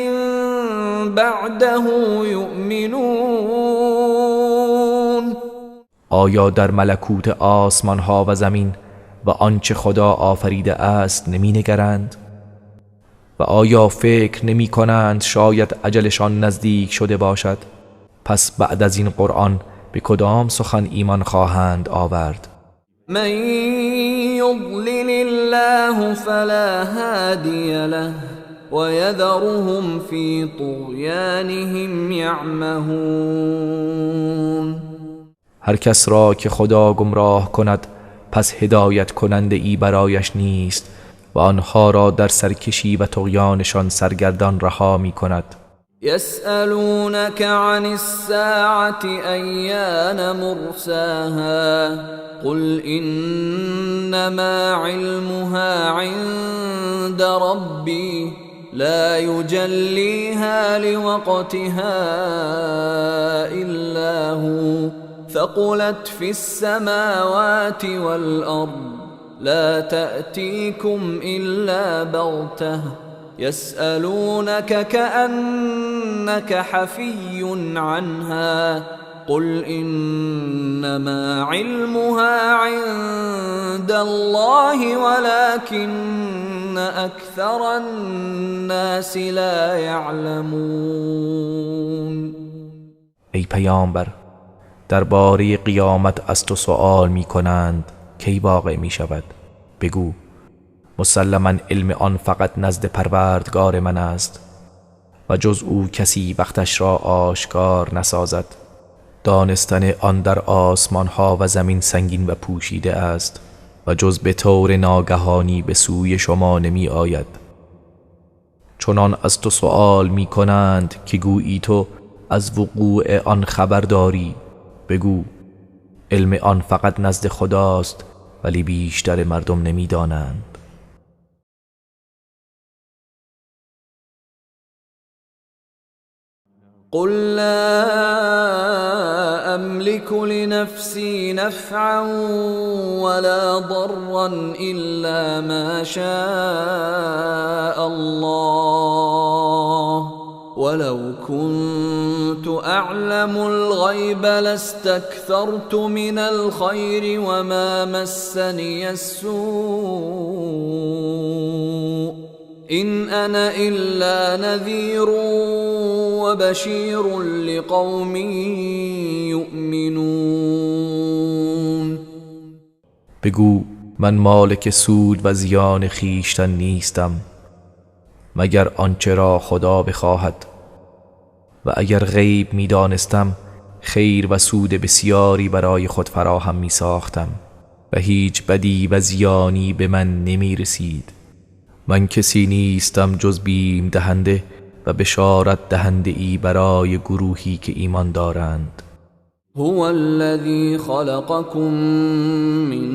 بعده يؤمنون. آیا در ملکوت آسمان ها و زمین و آنچه خدا آفریده است نمی نگرند؟ و آیا فکر نمی کنند شاید اجلشان نزدیک شده باشد؟ پس بعد از این قرآن به کدام سخن ایمان خواهند آورد؟ من يضلل الله فلا هادي له ويذرهم في طغيانهم يعمهون. هر کس را که خدا گمراه کند پس هدایت کننده ای برایش نیست و آنها را در سرکشی و طغیانشان سرگردان رها می کند. يسألونك عن الساعة أيان مرساها قل إنما علمها عند ربي لا يجليها لوقتها إلا هو ثقلت في السماوات والأرض لا تأتيكم إلا بغتة يسألونك كأنك حفي عنها قل إنما علمها عند الله ولكن أكثر الناس لا يعلمون. ای پیامبر، درباره قیامت از تو سؤال می کنند کی واقع می شود؟ بگو مسلماً علم آن فقط نزد پروردگار من است و جز او کسی وقتش را آشکار نسازد. دانستن آن در آسمان ها و زمین سنگین و پوشیده است و جز به طور ناگهانی به سوی شما نمی آید. چنان از تو سؤال می کنند که گویی تو از وقوع آن خبر داری. بگو علم آن فقط نزد خداست ولی بیشتر مردم نمی دانند. قل لا أملك لنفسي نفعا ولا ضرا إلا ما شاء الله ولو كنت أعلم الغيب لاستكثرت من الخير وما مسني السوء إن أنا إلا نذير وبشير لقوم يؤمنون. بگو من مالک سود و زیان خیشتن نیستم مگر آنچه را خدا بخواهد و اگر غیب می دانستم خیر و سود بسیاری برای خود فراهم می ساختم و هیچ بدی و زیانی به من نمی رسید. من کسی نیستم جز بیم دهنده و بشارت دهنده ای برای گروهی که ایمان دارند. هو الذي خلقكم من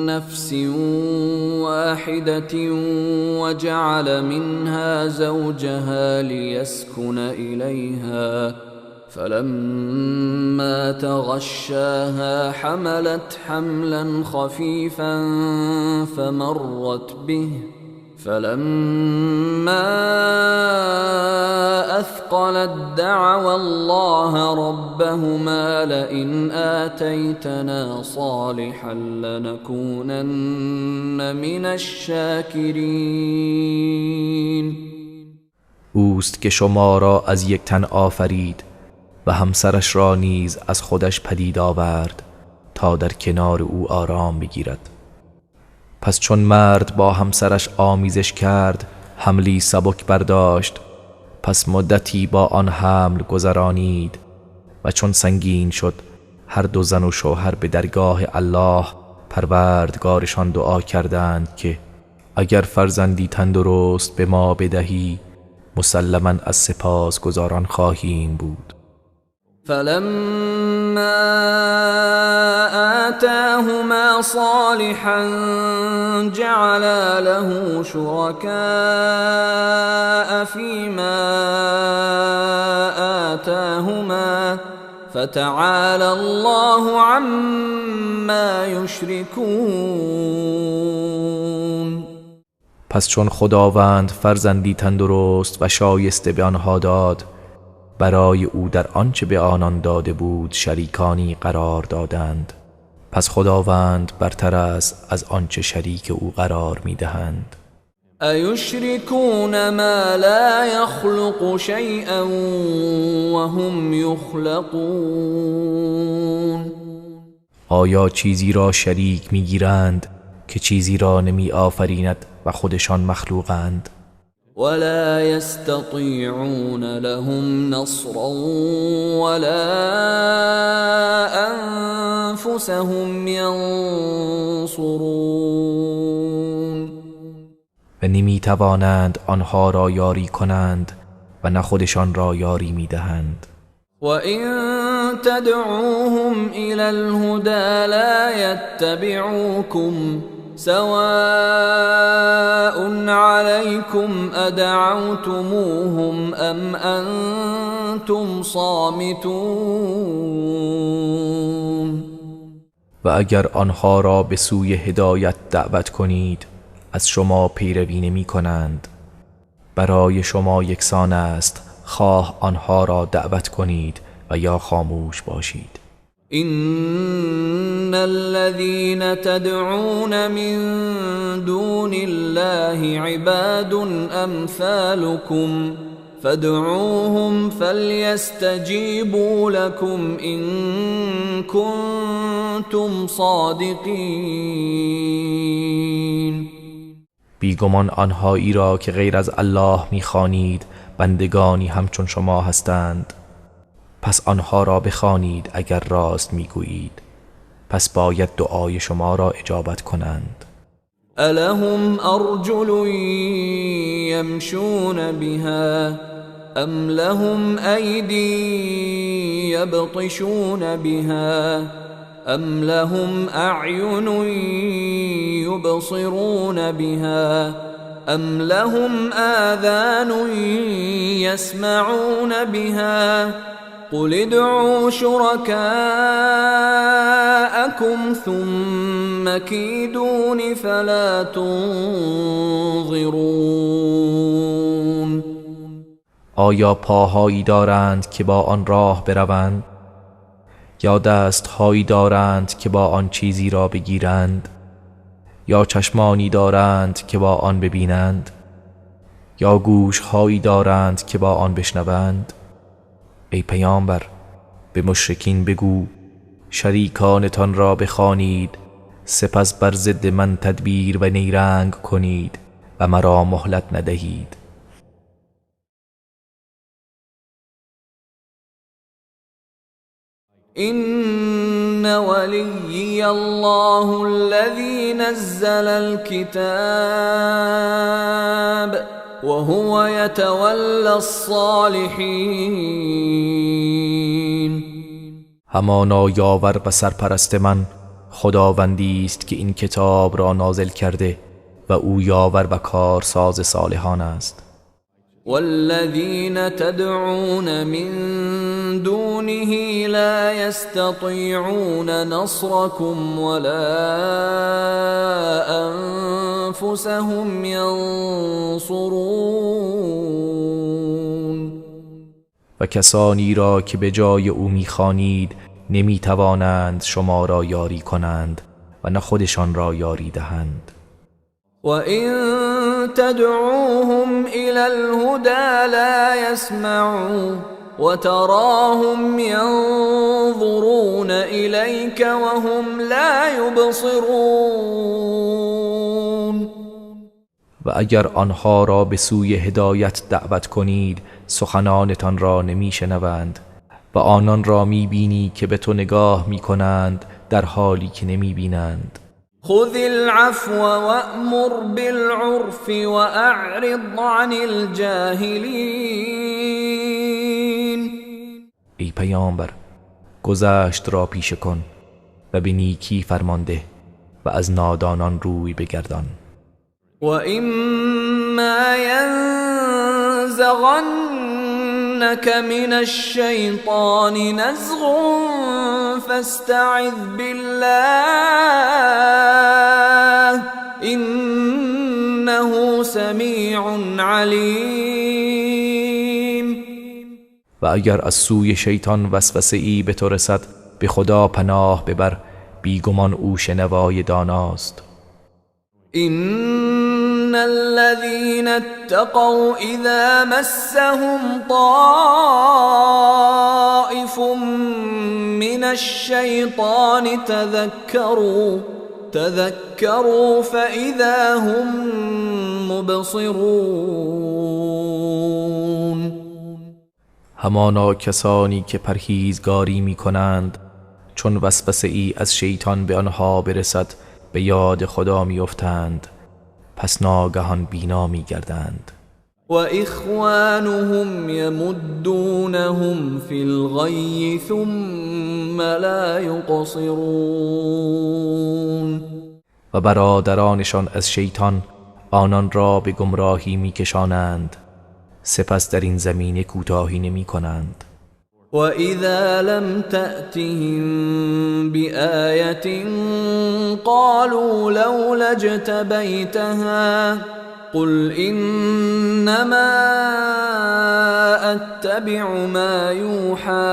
نفس واحدة وجعل منها زوجها ليسكن إليها فلما تغشاها حملت حملا خفيفا فمرت به فلما أثقلت دعوا الله ربهما لئن آتيتنا صالحا لنكونن من الشاكرين. اوست که شما را از یک تن آفرید و همسرش را نیز از خودش پدید آورد تا در کنار او آرام بگیرد. پس چون مرد با همسرش آمیزش کرد حملی سبک برداشت، پس مدتی با آن حمل گذرانید و چون سنگین شد هر دو زن و شوهر به درگاه الله پروردگارشان دعا کردند که اگر فرزندی تندرست به ما بدهی مسلماً از سپاس گزاران خواهیم بود. فلما آتاهما صالحا جعل له شركاء فيما آتاهما فتعالى الله عما يشركون. پس چون خداوند فرزندی تندرست و شایسته به آنها داد، برای او در آنچه به آنان داده بود شریکانی قرار دادند. پس خداوند برتر است از آنچه شریک او قرار می‌دهند. أَيُشْرِكُونَ ما لا يخلق شيئا وهم يخلقون. آیا چیزی را شریک می‌گیرند که چیزی را نمی آفریند و خودشان مخلوقند؟ ولا يستطيعون لهم نصرا ولا أنفسهم ينصرون. و نمی توانند آنها را یاری کنند و نه خودشان را یاری می دهند. وَإِن تَدْعُوهُمْ إِلَى الْهُدَى لَا يَتَّبِعُوكُمْ سواء عليكم أدعوتموهم أم أنتم صامتون. و اگر آنها را به سوی هدایت دعوت کنید از شما پیروی نمی کنند. برای شما یکسان است خواه آنها را دعوت کنید و یا خاموش باشید. إن الذين تدعون من دون الله عباد أمثالكم فادعوهم فليستجيبوا لكم إن كنتم صادقين. بیگمان آنهایی را که غیر از الله می‌خوانید بندگانی همچون شما هستند. پس آنها را بخوانید اگر راست میگویید، پس باید دعای شما را اجابت کنند. ألهم أرجل يمشون بها أم لهم أيدي يبطشون بها أم لهم أعين يبصرون بها أم لهم آذان يسمعون بها قل ادعوا شركاءكم ثم كيدون فلا تنظرون. آیا پاهایی دارند که با آن راه بروند؟ یا دستهایی دارند که با آن چیزی را بگیرند؟ یا چشمانی دارند که با آن ببینند؟ یا گوشهایی دارند که با آن بشنوند؟ ای پیامبر، به مشرکین بگو شریکانتان را بخوانید، سپس بر ضد من تدبیر و نیرنگ کنید و مرا مهلت ندهید. إن وليي الله الذي نزل الكتاب وهو يتولى الصالحين. همانا یاور و سرپرست من خداوندی است که این کتاب را نازل کرده و او یاور و کارساز صالحان است. والذين تدعون من دونه لا يستطيعون نصركم ولا أنفسهم ينصرون. و کسانی را که به جای او می‌خوانید نمی‌توانند شما را یاری کنند و نه خودشان را یاری دهند. وَإِن تَدْعُوهُمْ إِلَى الْهُدَى لَا يَسْمَعُوا وَتَرَاهُمْ يَنظُرُونَ إِلَيْكَ وَهُمْ لَا يُبْصِرُونَ. و اگر آنها را به سوی هدایت دعوت کنید سخنانتان را نمی‌شنوند، و آنان را میبینی که به تو نگاه میکنند در حالی که نمیبینند. خذ العفو وأمر بالعرف وأعرض عن الجاهلين. ای پیامبر، گذشت را پیشه کن و به نیکی فرمانده و از نادانان روی بگردان. و اما ینزغنک من الشیطان نزغ فاستعذ بالله انه سمیع علیم. و اگر از سوی شیطان وسوسه ای به تو رسد، به خدا پناه ببر، بیگمان او شنوای داناست. ان الذين اتقوا اذا مسهم طائف من الشيطان تذكروا فاذا هم مبصرون. همانا کسانی که پرهیزگاری می کنند چون وسوسه ای از شیطان به آنها برسد به یاد خدا می افتند، پس ناگهان بینا می گردند. و اخوانهم یمدونهم فی الغی ثم لا یقصرون. و برادرانشان از شیطان آنان را به گمراهی می کشانند، سپس در این زمینه کوتاهی نمی کنند. وَإِذَا لَمْ تَأْتِهِمْ بِآيَةٍ قَالُوا لَوْلَا اجْتَبَيْتَهَا قُلْ إِنَّمَا أَتَّبِعُ مَا يُوحَى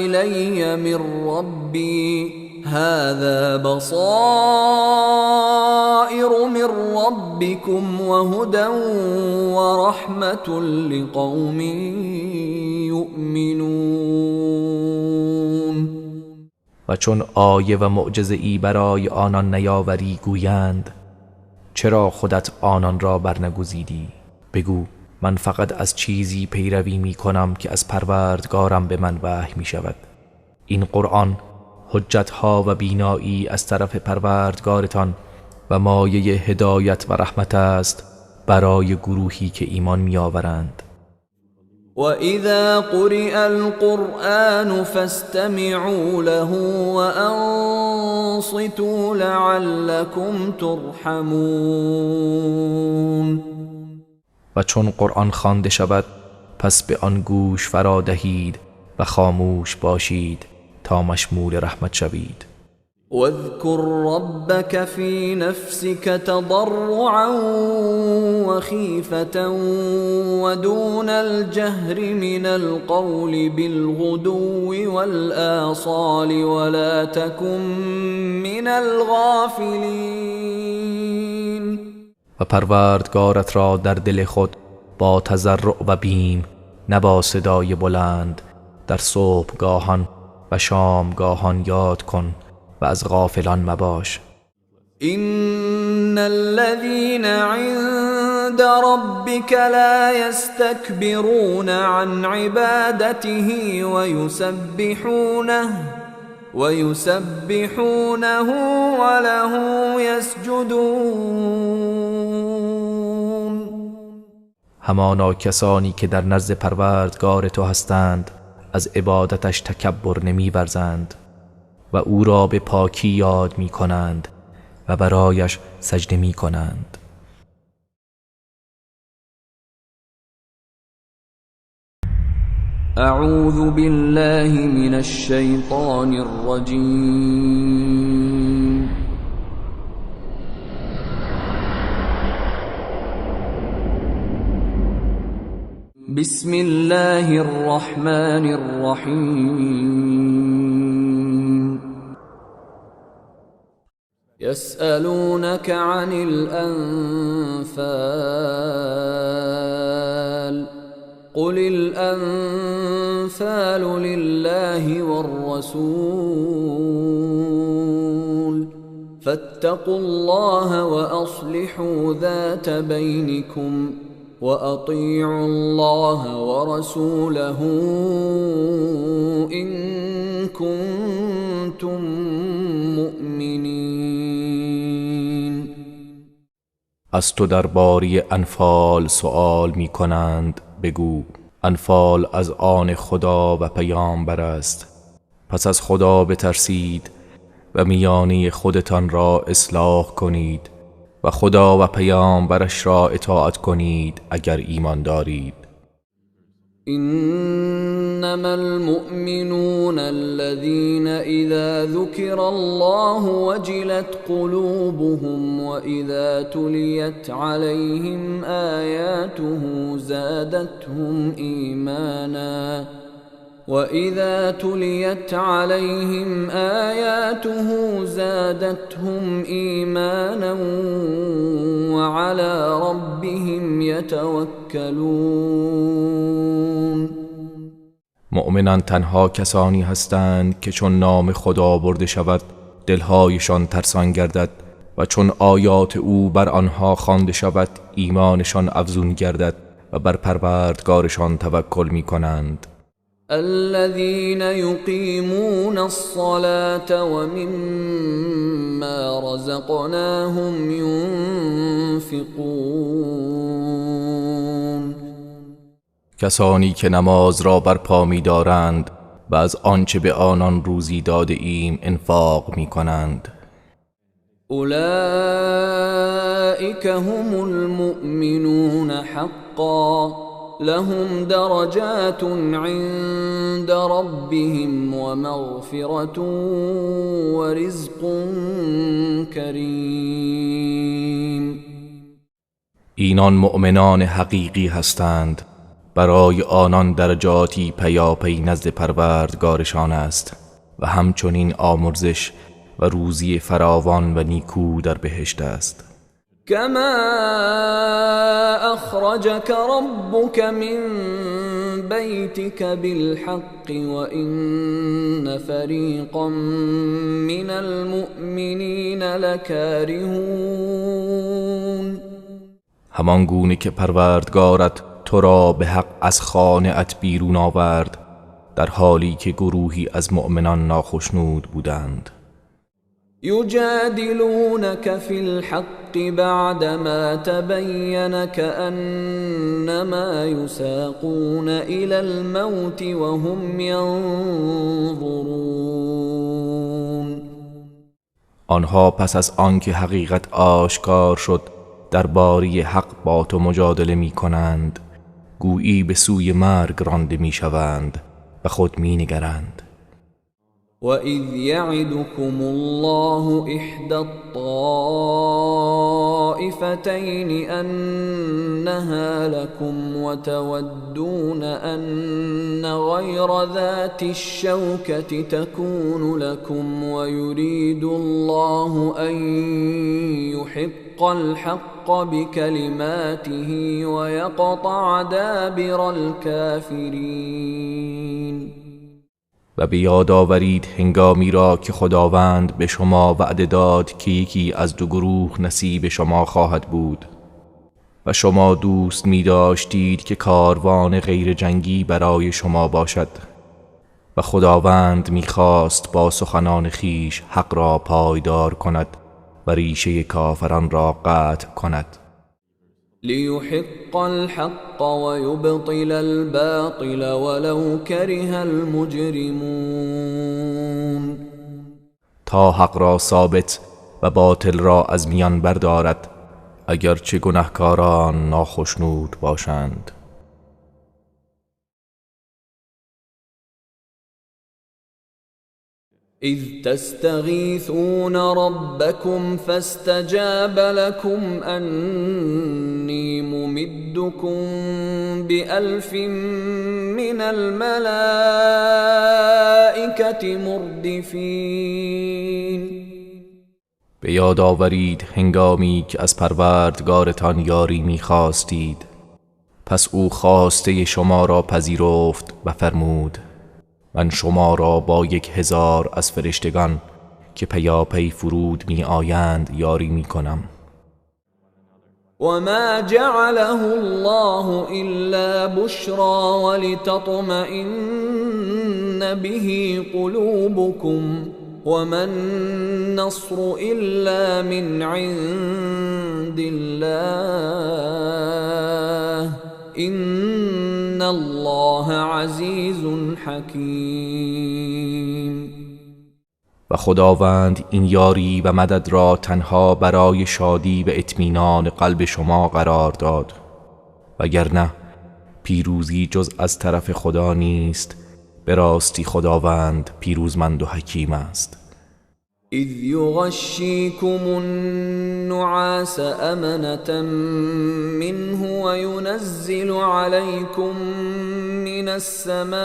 إِلَيَّ مِنْ رَبِّي هَذَا بَصَائِرُ مِنْ رَبِّكُمْ وَهُدًى وَرَحْمَةٌ لِقَوْمٍ یؤمنون. و چون آیه و معجزه ای برای آنان نیاوری گویند چرا خودت آنان را برنگزیدی؟ بگو من فقط از چیزی پیروی می کنم که از پروردگارم به من وحی می شود. این قرآن حجتها و بینایی از طرف پروردگارتان و مایه هدایت و رحمت است برای گروهی که ایمان می آورند. وَإِذَا قُرِئَ الْقُرْآنُ فَاسْتَمِعُوا لَهُ وَأَنصِتُوا لَعَلَّكُمْ تُرْحَمُونَ. و چون قرآن خوانده شود پس به آن گوش فرا دهید و خاموش باشید تا مشمول رحمت شوید. واذكر ربك في نفسك تضرعا وخيفة ودون الجهر من القول بالغدو والآصال ولا تكن من الغافلين. و پروردگارت را در دل خود با تضرع و بیم، نه با صدای بلند، در صبحگاهان و شامگاهان یاد کن و از غافلان مباش. إن الذين عند ربك لا يستكبرون عن عبادته ويسبحونه وله يسجدون. همانا کسانی که در نزد پروردگار تو هستند از عبادتش تکبر نمی ورزند و او را به پاکی یاد می کنند و برایش سجده می کنند. اعوذ بالله من الشیطان الرجیم. بسم الله الرحمن الرحیم. يسألونك عن الأنفال قل الأنفال لله والرسول فاتقوا الله وأصلحوا ذات بينكم وأطيعوا الله ورسوله إن كنتم مؤمنين. از تو درباره انفال سؤال می کنند، بگو انفال از آن خدا و پیامبر است. پس از خدا بترسید و میانه خودتان را اصلاح کنید و خدا و پیامبرش را اطاعت کنید اگر ایمان دارید. إنما المؤمنون الذين إذا ذكر الله وجلت قلوبهم وإذا تليت عليهم آياته زادتهم إيمانا وَإِذَا تُلِيَتْ عَلَيْهِمْ آيَاتُهُ زَادَتْهُمْ إِيمَانًا وَعَلَى رَبِّهِمْ يَتَوَكَّلُونَ. مؤمنان تنها کسانی هستند که چون نام خدا برده شود دلهایشان ترسان گردد و چون آیات او بر آنها خوانده شود ایمانشان افزون گردد و بر پروردگارشان توکل می کنند. الذين يقيمون الصلاة ومما رزقناهم ينفقون. کسانی که نماز را برپا می دارند و از آنچه به آنان روزی داده ایم انفاق می کنند. اولئک هم المؤمنون حقا لهم درجات عند ربهم ومغفرة ورزق کریم. اینان مؤمنان حقیقی هستند، برای آنان درجاتی پیاپی نزد پروردگارشان است و همچنین آمرزش و روزی فراوان و نیکو در بهشت است. كما أخرجك ربك من بيتك بالحق وإن فريقا من المؤمنين لكارهون. همان گونه که پروردگارت تو را به حق از خانه ات بیرون آورد در حالی که گروهی از مؤمنان ناخشنود بودند. يجادلونك في الحق بعدما تبين كأنما يساقون إلى الموت وهم ينظرون. آنها پس از آنکه حقیقت آشکار شد درباره حق با تو مجادله می کنند، گویی به سوی مرگ رانده می شوند و خود می نگرند. وَإِذْ يَعِدُكُمُ اللَّهُ إِحْدَى الطَّائِفَتَيْنِ أَنَّهَا لَكُمْ وَتَوَدُّونَ أَنَّ غَيْرَ ذَاتِ الشَّوْكَةِ تَكُونُ لَكُمْ وَيُرِيدُ اللَّهُ أَن يُحِقَّ الْحَقَّ بِكَلِمَاتِهِ وَيَقْطَعَ دَابِرَ الْكَافِرِينَ. و به یاد آورید هنگامی را که خداوند به شما وعده داد که یکی از دو گروه نصیب شما خواهد بود و شما دوست می داشتید که کاروان غیر جنگی برای شما باشد و خداوند می خواست با سخنان خیش حق را پایدار کند و ریشه کافران را قطع کند. ليحق الحق ويبطل الباطل ولو كره المجرمون. تا حق را ثابت و باطل را از میان بردارد اگرچه گناهکاران ناخشنود باشند. إذ تستغيثون ربكم فاستجاب لكم أني ممدكم بألف من الملائكة مردفين. به یاد آورید هنگامی که از پروردگارتان یاری می‌خواستید، پس او خواسته شما را پذیرفت و فرمود من شما را با 1000 از فرشتگان که پیاپی فرود می آیند یاری می کنم. وما جعله الله إلا بشرى ولتطمئن به قلوبكم وما النصر إلا من عند الله إن الله عزیز حکیم. و خداوند این یاری و مدد را تنها برای شادی و اطمینان قلب شما قرار داد، وگرنه پیروزی جز از طرف خدا نیست. به راستی خداوند پیروزمند و حکیم است. اذ یغشیکم النعاس امنة منه وینزل علیکم من السماء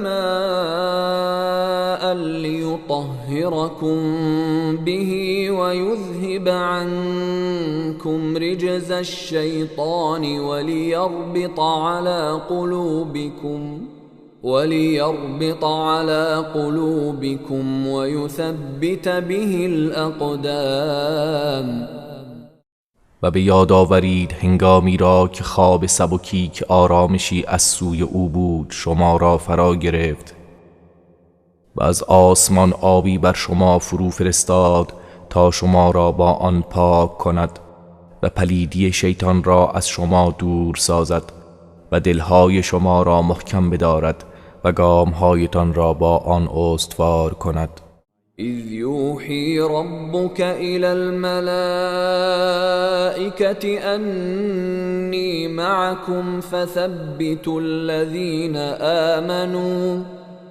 ماء لیطهرکم به ویذهب عنکم رجز الشیطان وليربط على قلوبكم ويثبت به الأقدام. و به یاد آورید هنگامی را که خواب سبکی که آرامشی از سوی او بود شما را فرا گرفت و از آسمان آبی بر شما فرو فرستاد تا شما را با آن پاک کند و پلیدی شیطان را از شما دور سازد و دلهای شما را محکم بدارد و گامهایتان را با آن استوار کند. اذ یوحی ربک الی الملائکة انی معکم فثبتوا الذین آمنوا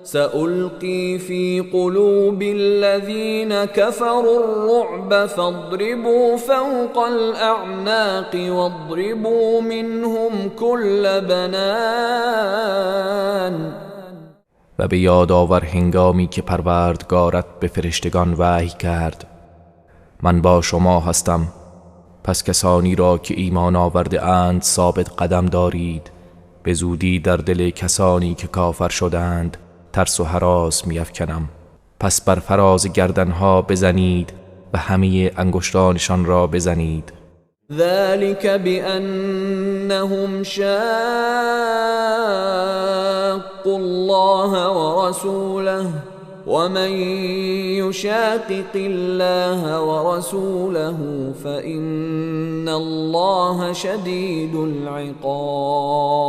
سألقي في قلوب الذين كفروا الرعب فاضربوا فوق الأعناق واضربوا منهم كل بنان. و به یاد آور هنگامی که پروردگارت به فرشتگان وحی کرد من با شما هستم، پس کسانی را که ایمان آورده اند ثابت قدم دارید، به زودی در دل کسانی که کافر شدند ترس و هراس می‌افکنم، پس بر فراز گردنها بزنید و همه انگشتانشان را بزنید. ذلك بأنهم شاقوا الله ورسوله ومن يشاقق الله ورسوله فإن الله شديد العقاب.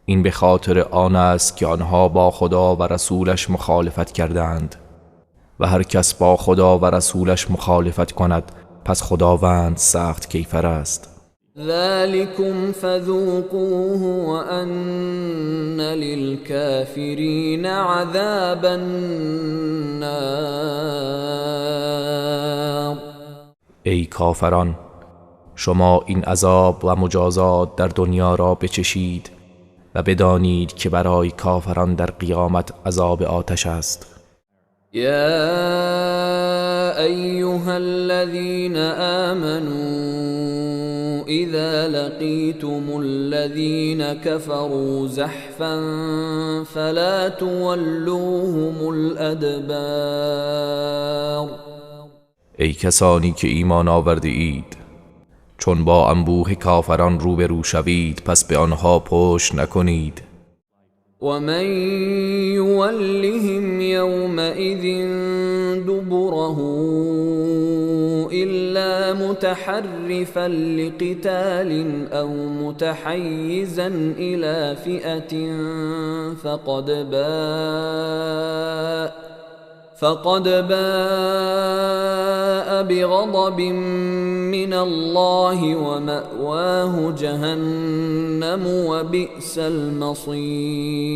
این به خاطر آن است که آنها با خدا و رسولش مخالفت کردند و هر کس با خدا و رسولش مخالفت کند پس خداوند سخت کیفر است. ذلكم فذوقوه وأن للكافرين عذاب النار. ای کافران، شما این عذاب و مجازات در دنیا را بچشید و بدانید که برای کافران در قیامت عذاب آتش است. یا ایها الذین آمنوا اذا لقیتم الذین كفروا زحفا فلا تولوهم الادبار. ای کسانی که ایمان آورده اید، چون با انبوه کافران روبرو شوید پس به آنها پشت نکنید. ومن يولهم يومئذ دبره إلا متحرفا لقتال أو متحيزا إلى فئة فقد باء بغضب من الله ومأواه جهنم وبئس المصير.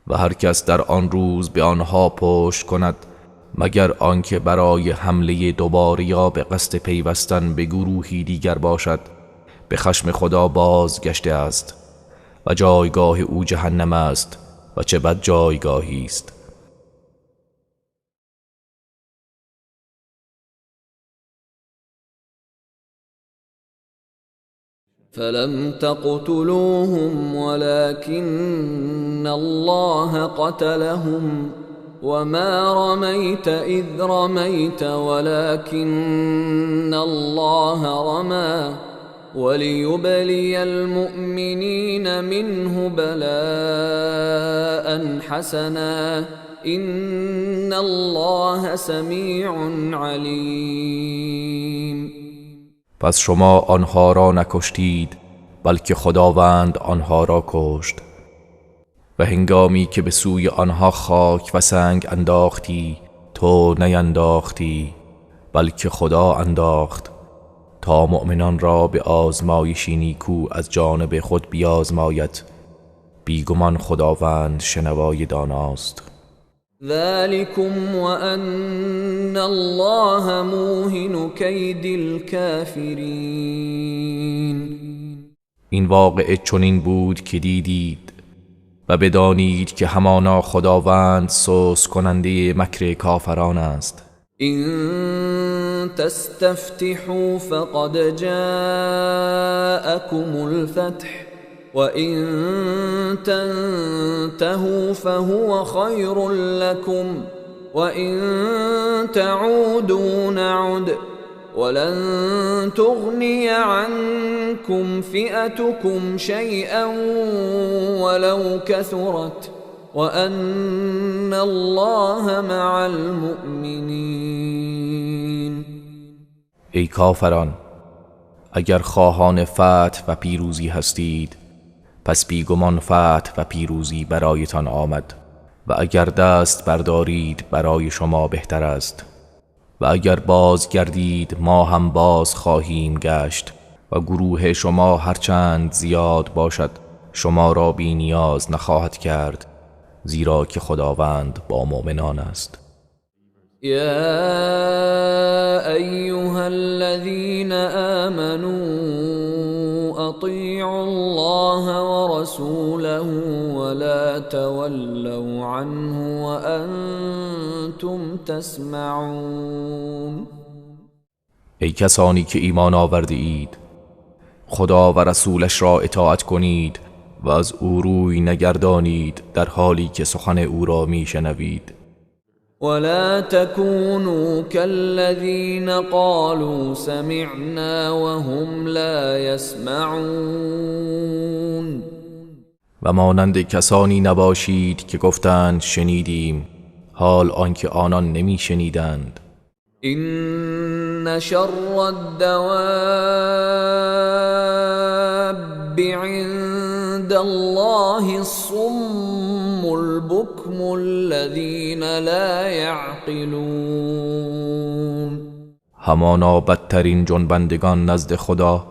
و هر کس در آن روز به آنها پشت کند مگر آنکه برای حمله دوباره یا به قصد پیوستن به گروهی دیگر باشد، به خشم خدا بازگشته است و جایگاه او جهنم است و چه بد جایگاهی است. فلم تقتلوهم ولكن الله قتلهم وما رميت إذ رميت ولكن الله رمى وليبلي المؤمنين منه بلاء حسنا إن الله سمیع علیم. پس شما آنها را نکشتید بلکه خداوند آنها را کشت و هنگامی که به سوی آنها خاک و سنگ انداختی تو نینداختی بلکه خدا انداخت تا مؤمنان را به آزمایشی نیکو از جانب خود بیازماید. بیگمان خداوند شنوای داناست. ذلكم وأن الله موهن كید الكافرین. این واقعه چنین بود که دیدید و بدانید که همانا خداوند سوس کننده مکر کافران است. إن تستفتحوا فقد جاءكم الفتح وإن تنتهوا فهو خير لكم وإن تعودوا نعد ولن تغني عنكم فئتكم شيئا ولو كثرت وأن الله مع المؤمنین. ای کافران، اگر خواهان فتح و پیروزی هستید پس بیگمان فتح و پیروزی برایتان آمد و اگر دست بردارید برای شما بهتر است و اگر باز گردید ما هم باز خواهیم گشت و گروه شما هرچند زیاد باشد شما را بی نیاز نخواهد کرد زیرا که خداوند با مؤمنان است. یا ایها الذین آمنوا اطیعوا الله ورسوله ولا تولوا عنه وانتم تسمعون. ای کسانی که ایمان آورده اید خدا و رسولش را اطاعت کنید و از او روی نگردانید در حالی که سخن او را میشنوید. ولا تكونوا كالذين قالوا سمعنا وهم لا يسمعون. و مانند کسانی نباشید که گفتند شنیدیم حال آنکه آنان نمی شنیدند. إن شر الدواب عند الله الصم البكم الذين لا يعقلون. همانا بدترین جنبندگان نزد خدا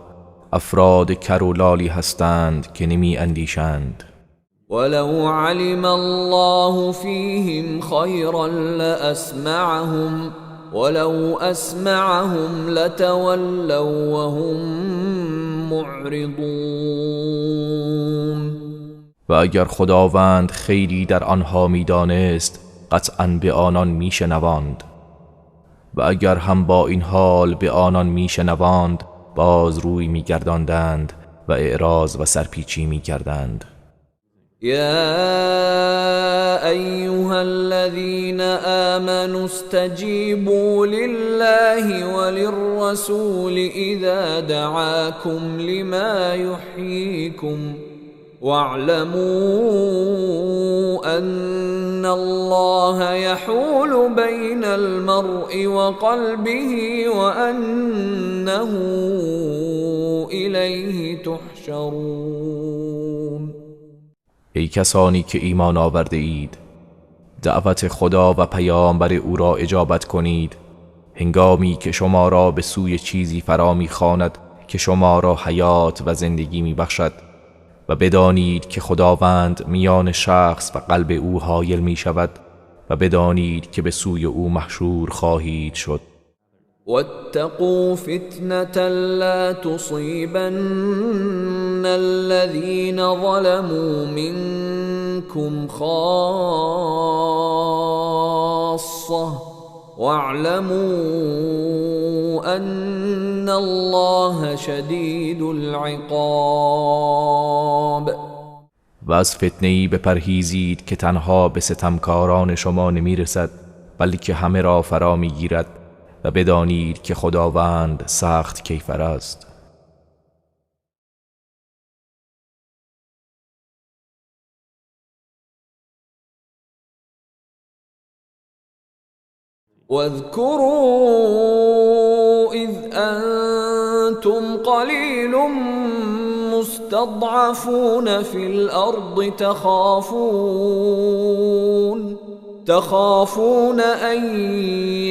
افراد کر و لالی هستند که نمی اندیشند. ولو علم الله فيهم خيرا لأسمعهم ولو أسمعهم لتولوا وهم معرضون. و اگر خداوند خیری در آنها میدانست قطعاً به آنان میشنواند و اگر هم با این حال به آنان میشنواند باز روی میگرداندند و اعراض و سرپیچی میکردند. يا أيها الذين آمنوا استجيبوا لله وللرسول إذا دعاكم لما يحييكم واعلموا أن الله يحول بين المرء وقلبه وأنه إليه تحشرون. ای کسانی که ایمان آورده اید دعوت خدا و پیامبر او را اجابت کنید هنگامی که شما را به سوی چیزی فرا می‌خواند که شما را حیات و زندگی می‌بخشد و بدانید که خداوند میان شخص و قلب او حایل می‌شود و بدانید که به سوی او محشور خواهید شد. واتقوا فتنة لا تصيبن الذين ظلموا منكم خاصة واعلموا أن الله شديد العقاب. و از فتنه‌ای بپرهیزید که تنها به ستمکاران شما نمیرسد بلکه همه را فرا میگیرد و بدانید که خداوند سخت کیفر است. واذكروا إذ أنتم قليل مستضعفون في الأرض تخافون أن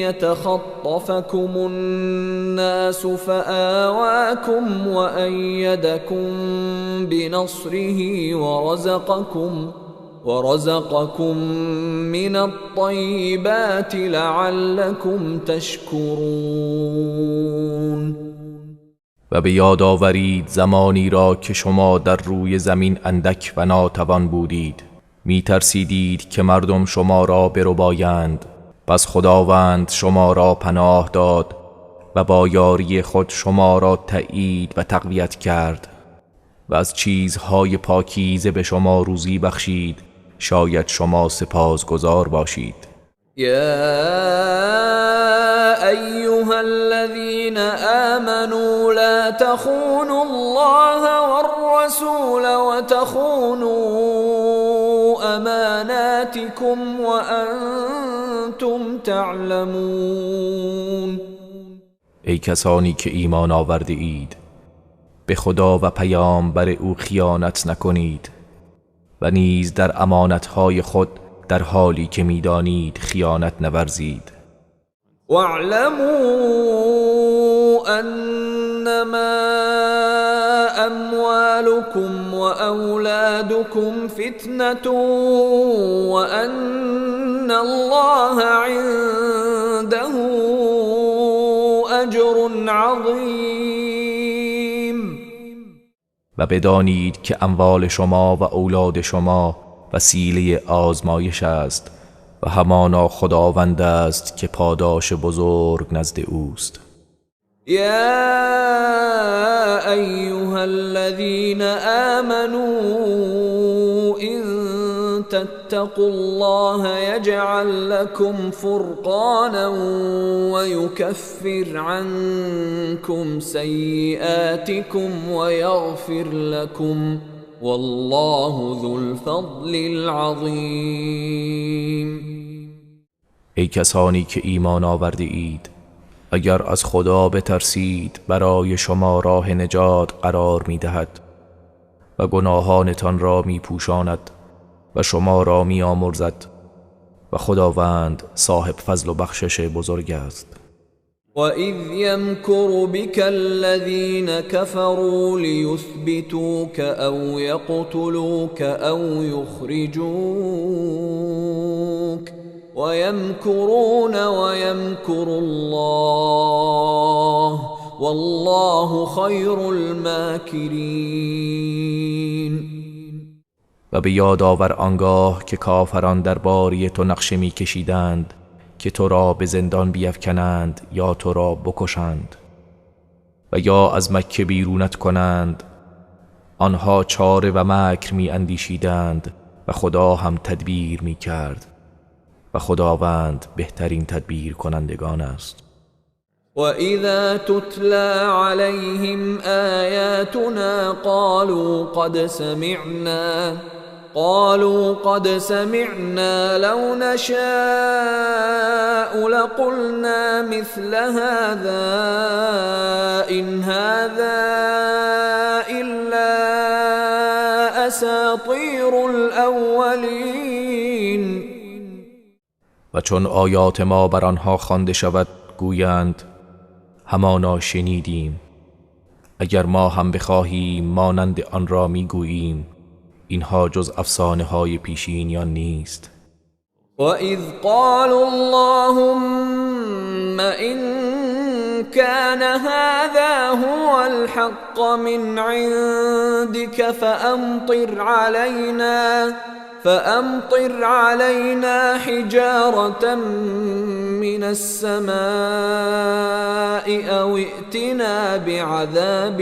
يتخطفكم الناس فآواكم وأيدكم بنصره ورزقكم من الطيبات لعلكم تشكرون. و به یاد آورید زمانی را که شما در روی زمین اندک و ناتوان بودید، می ترسیدید که مردم شما را بربایند، پس خداوند شما را پناه داد و با یاری خود شما را تأیید و تقویت کرد و از چیزهای پاکیزه به شما روزی بخشید، شاید شما سپاسگزار باشید. يا أيها الذين آمنوا لا تخونوا الله والرسول وتخونوا أماناتكم وأنتم تعلمون. ای کسانی که ایمان آورده اید، به خدا و پیامبر او خیانت نکنید و نیز در امانتهای خود در حالی که میدانید خیانت نورزید. واعلموا انما اموالكم واولادكم فتنة وان الله عنده اجر عظیم. و بدانید که اموال شما و اولاد شما وسیله آزمایش است و همانا خداوند است که پاداش بزرگ نزد اوست. یا ایها الذین آمنوا ان تتقوا الله یجعل لكم فرقانا ويكفر عنكم سیئاتكم ويغفر لكم والله ذو الفضل العظیم. ای کسانی که ایمان آورده اید، اگر از خدا بترسید برای شما راه نجات قرار می دهد و گناهانتان را می پوشاند و شما را می آمرزد و خداوند صاحب فضل و بخشش بزرگ است. وَإِذْ يَمْكُرُ بِكَ الَّذِينَ كَفَرُوا لِيُثْبِتُوكَ أَوْ يَقْتُلُوكَ أَوْ يُخْرِجُوكَ وَيَمْكُرُونَ وَيَمْكُرُ اللَّهُ وَاللَّهُ خَيْرُ الْمَاكِرِينَ. و به یاد آور آنگاه که کافران درباره تو نقشه می کشیدند که تو را به زندان بیفکنند یا تو را بکشند و یا از مکه بیرونت کنند. آنها چاره و مکر می اندیشیدند و خدا هم تدبیر می کرد و خداوند بهترین تدبیر کنندگان است. وَإِذَا تُتْلَى عَلَيْهِمْ آيَاتُنَا قالوا قد سمعنا لو نشاء لقلنا مثل هذا إن هذا إلا أساطير الأولين. و چون آیات ما بر آنها خوانده شود گویند همانا شنیدیم، اگر ما هم بخواهیم مانند آن را میگوییم، اینها جز افسانه های پیشینیان نیست. وَإِذْ قَالُوا اللَّهُمَّ إِن كَانَ هَذَا هُوَ الْحَقَّ مِنْ عِنْدِكَ فَأَمْطِرْ عَلَيْنَا حِجَارَةً مِنَ السَّمَاءِ أَوْ ائْتِنَا بِعَذَابٍ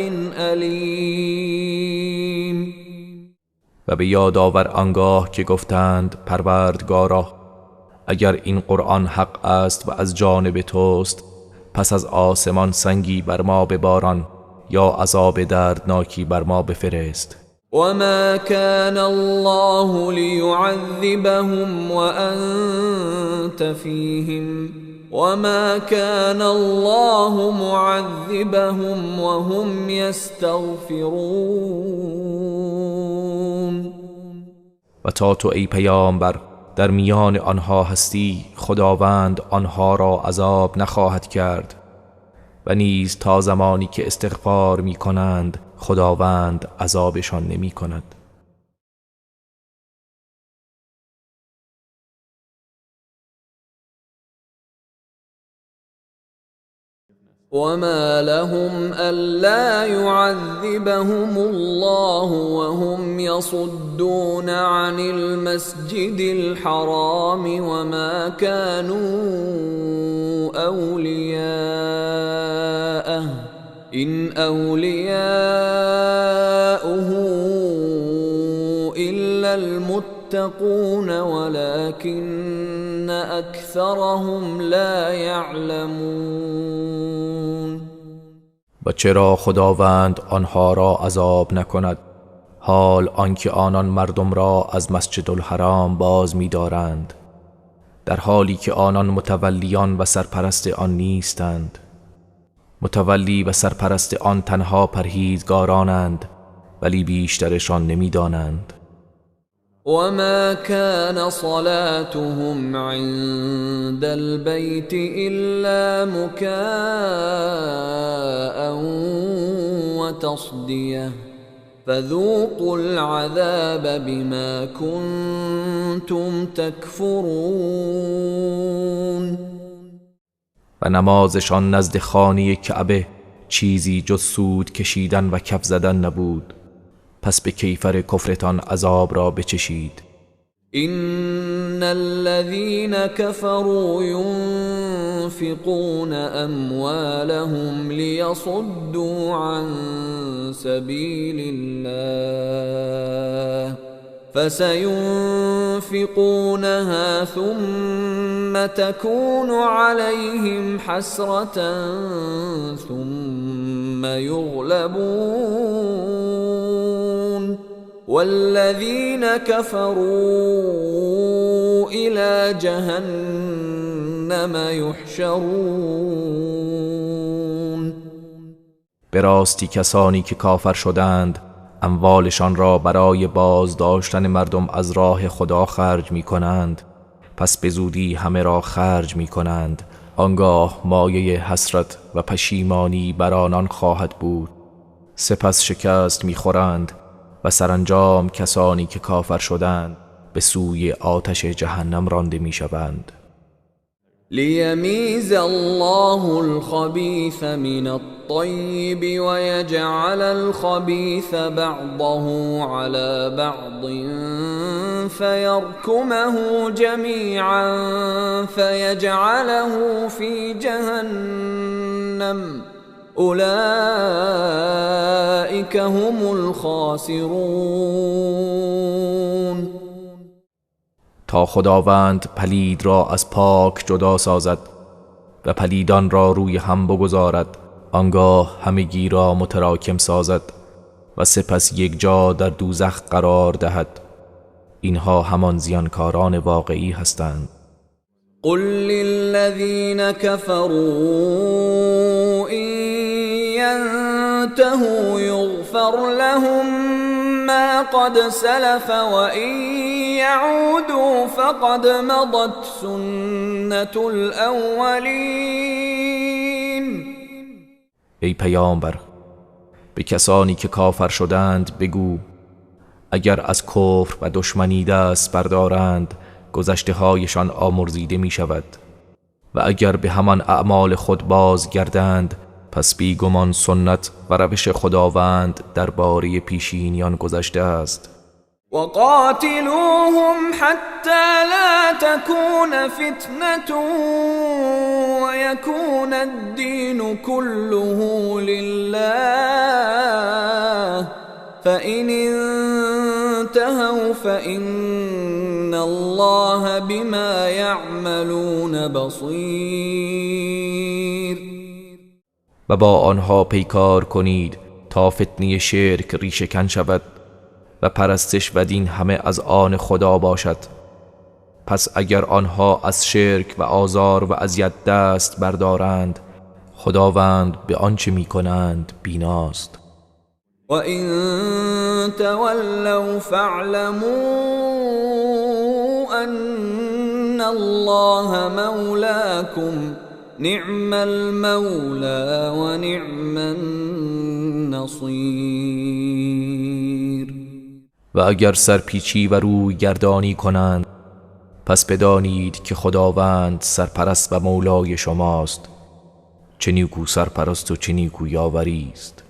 أَلِيمٍ. و به یاد آور آنگاه که گفتند پروردگارا اگر این قرآن حق است و از جانب توست پس از آسمان سنگی بر ما بباران یا عذاب دردناکی بر ما بفرست. وما كان الله ليعذبهم وأنت فيهم وما كان الله معذبهم وهم يستغفرون. و تا تو ای پیامبر در میان آنها هستی خداوند آنها را عذاب نخواهد کرد و نیز تا زمانی که استغفار می کنند خداوند عذابشان نمی کند. وما لهم ألا يعذبهم الله وهم يصدون عن المسجد الحرام وما كانوا أولياءه إن أولياؤه إلا المتقون ولكن أكثرهم لا يعلمون. و چرا خداوند آنها را عذاب نکند حال آنکه آنان مردم را از مسجد الحرام باز می دارند در حالی که آنان متولیان و سرپرست آن نیستند. متولی و سرپرست آن تنها پرهیزگارانند ولی بیشترشان نمی دانند. وما كان صلاتهم عند البيت إلا مكاء وتصدية فذوقوا العذاب بما كنتم تكفرون. و نمازشان نزد خانه کعبه چیزی جز سود کشیدن و کف زدن نبود پس به کیفر کفرتان عذاب را بچشید. إن الذين كفروا ينفقون أموالهم ليصدوا عن سبيل الله فسينفقونها ثم تكون عليهم حسرة ثم يغلبون والذين كفروا إلى جهنم يحشرون. به راستی کسانی که کافر شدند اموالشان را برای بازداشتن مردم از راه خدا خرج می کنند پس به زودی همه را خرج می کنند آنگاه مایه حسرت و پشیمانی بر آنان خواهد بود سپس شکست می خورند و سرانجام کسانی که کافر شدند به سوی آتش جهنم رانده می شوند. ليميز الله الخبيث من الطيب ويجعل الخبيث بعضه على بعض فيركمه جميعا فيجعله في جهنم أولئك هم الخاسرون. تا خداوند پلید را از پاک جدا سازد و پلیدان را روی هم بگذارد آنگاه همگی را متراکم سازد و سپس یک جا در دوزخ قرار دهد اینها همان زیانکاران واقعی هستند. قل للذين كفروا إن ينتهوا يغفر لهم ما قد سلف وإن يعودوا فقد مضت سنة الأولين. ای پیامبر به کسانی که کافر شدند بگو اگر از کفر و دشمنی دست بردارند گذشته هایشان آمرزیده می شود و اگر به همان اعمال خود باز گردند پس بیگمان سنت و روش خداوند درباره پیشینیان گذشته است. وقاتلوهم حتى لا تكون فتنة ويكون الدين كله لله فإن انتهوا فإن الله بما يعملون بصير. و با آنها پیکار کنید تا فتنه شرک ریشه‌کن شود و پرستش و دین همه از آن خدا باشد. پس اگر آنها از شرک و آزار و اذیت دست بردارند، خداوند به آنچه می‌کنند بیناست. وَإِن تَوَلَّوْا فَاعْلَمُوا أَنَّ اللَّهَ مَوْلَاكُمْ نِعْمَ الْمَوْلَى وَنِعْمَ النَّصِيرُ. و اگر سرپیچی و روی گردانی کنند، پس بدانید که خداوند سرپرست و مولای شماست. چه نیکو سرپرست و چه نیکو یاوری است.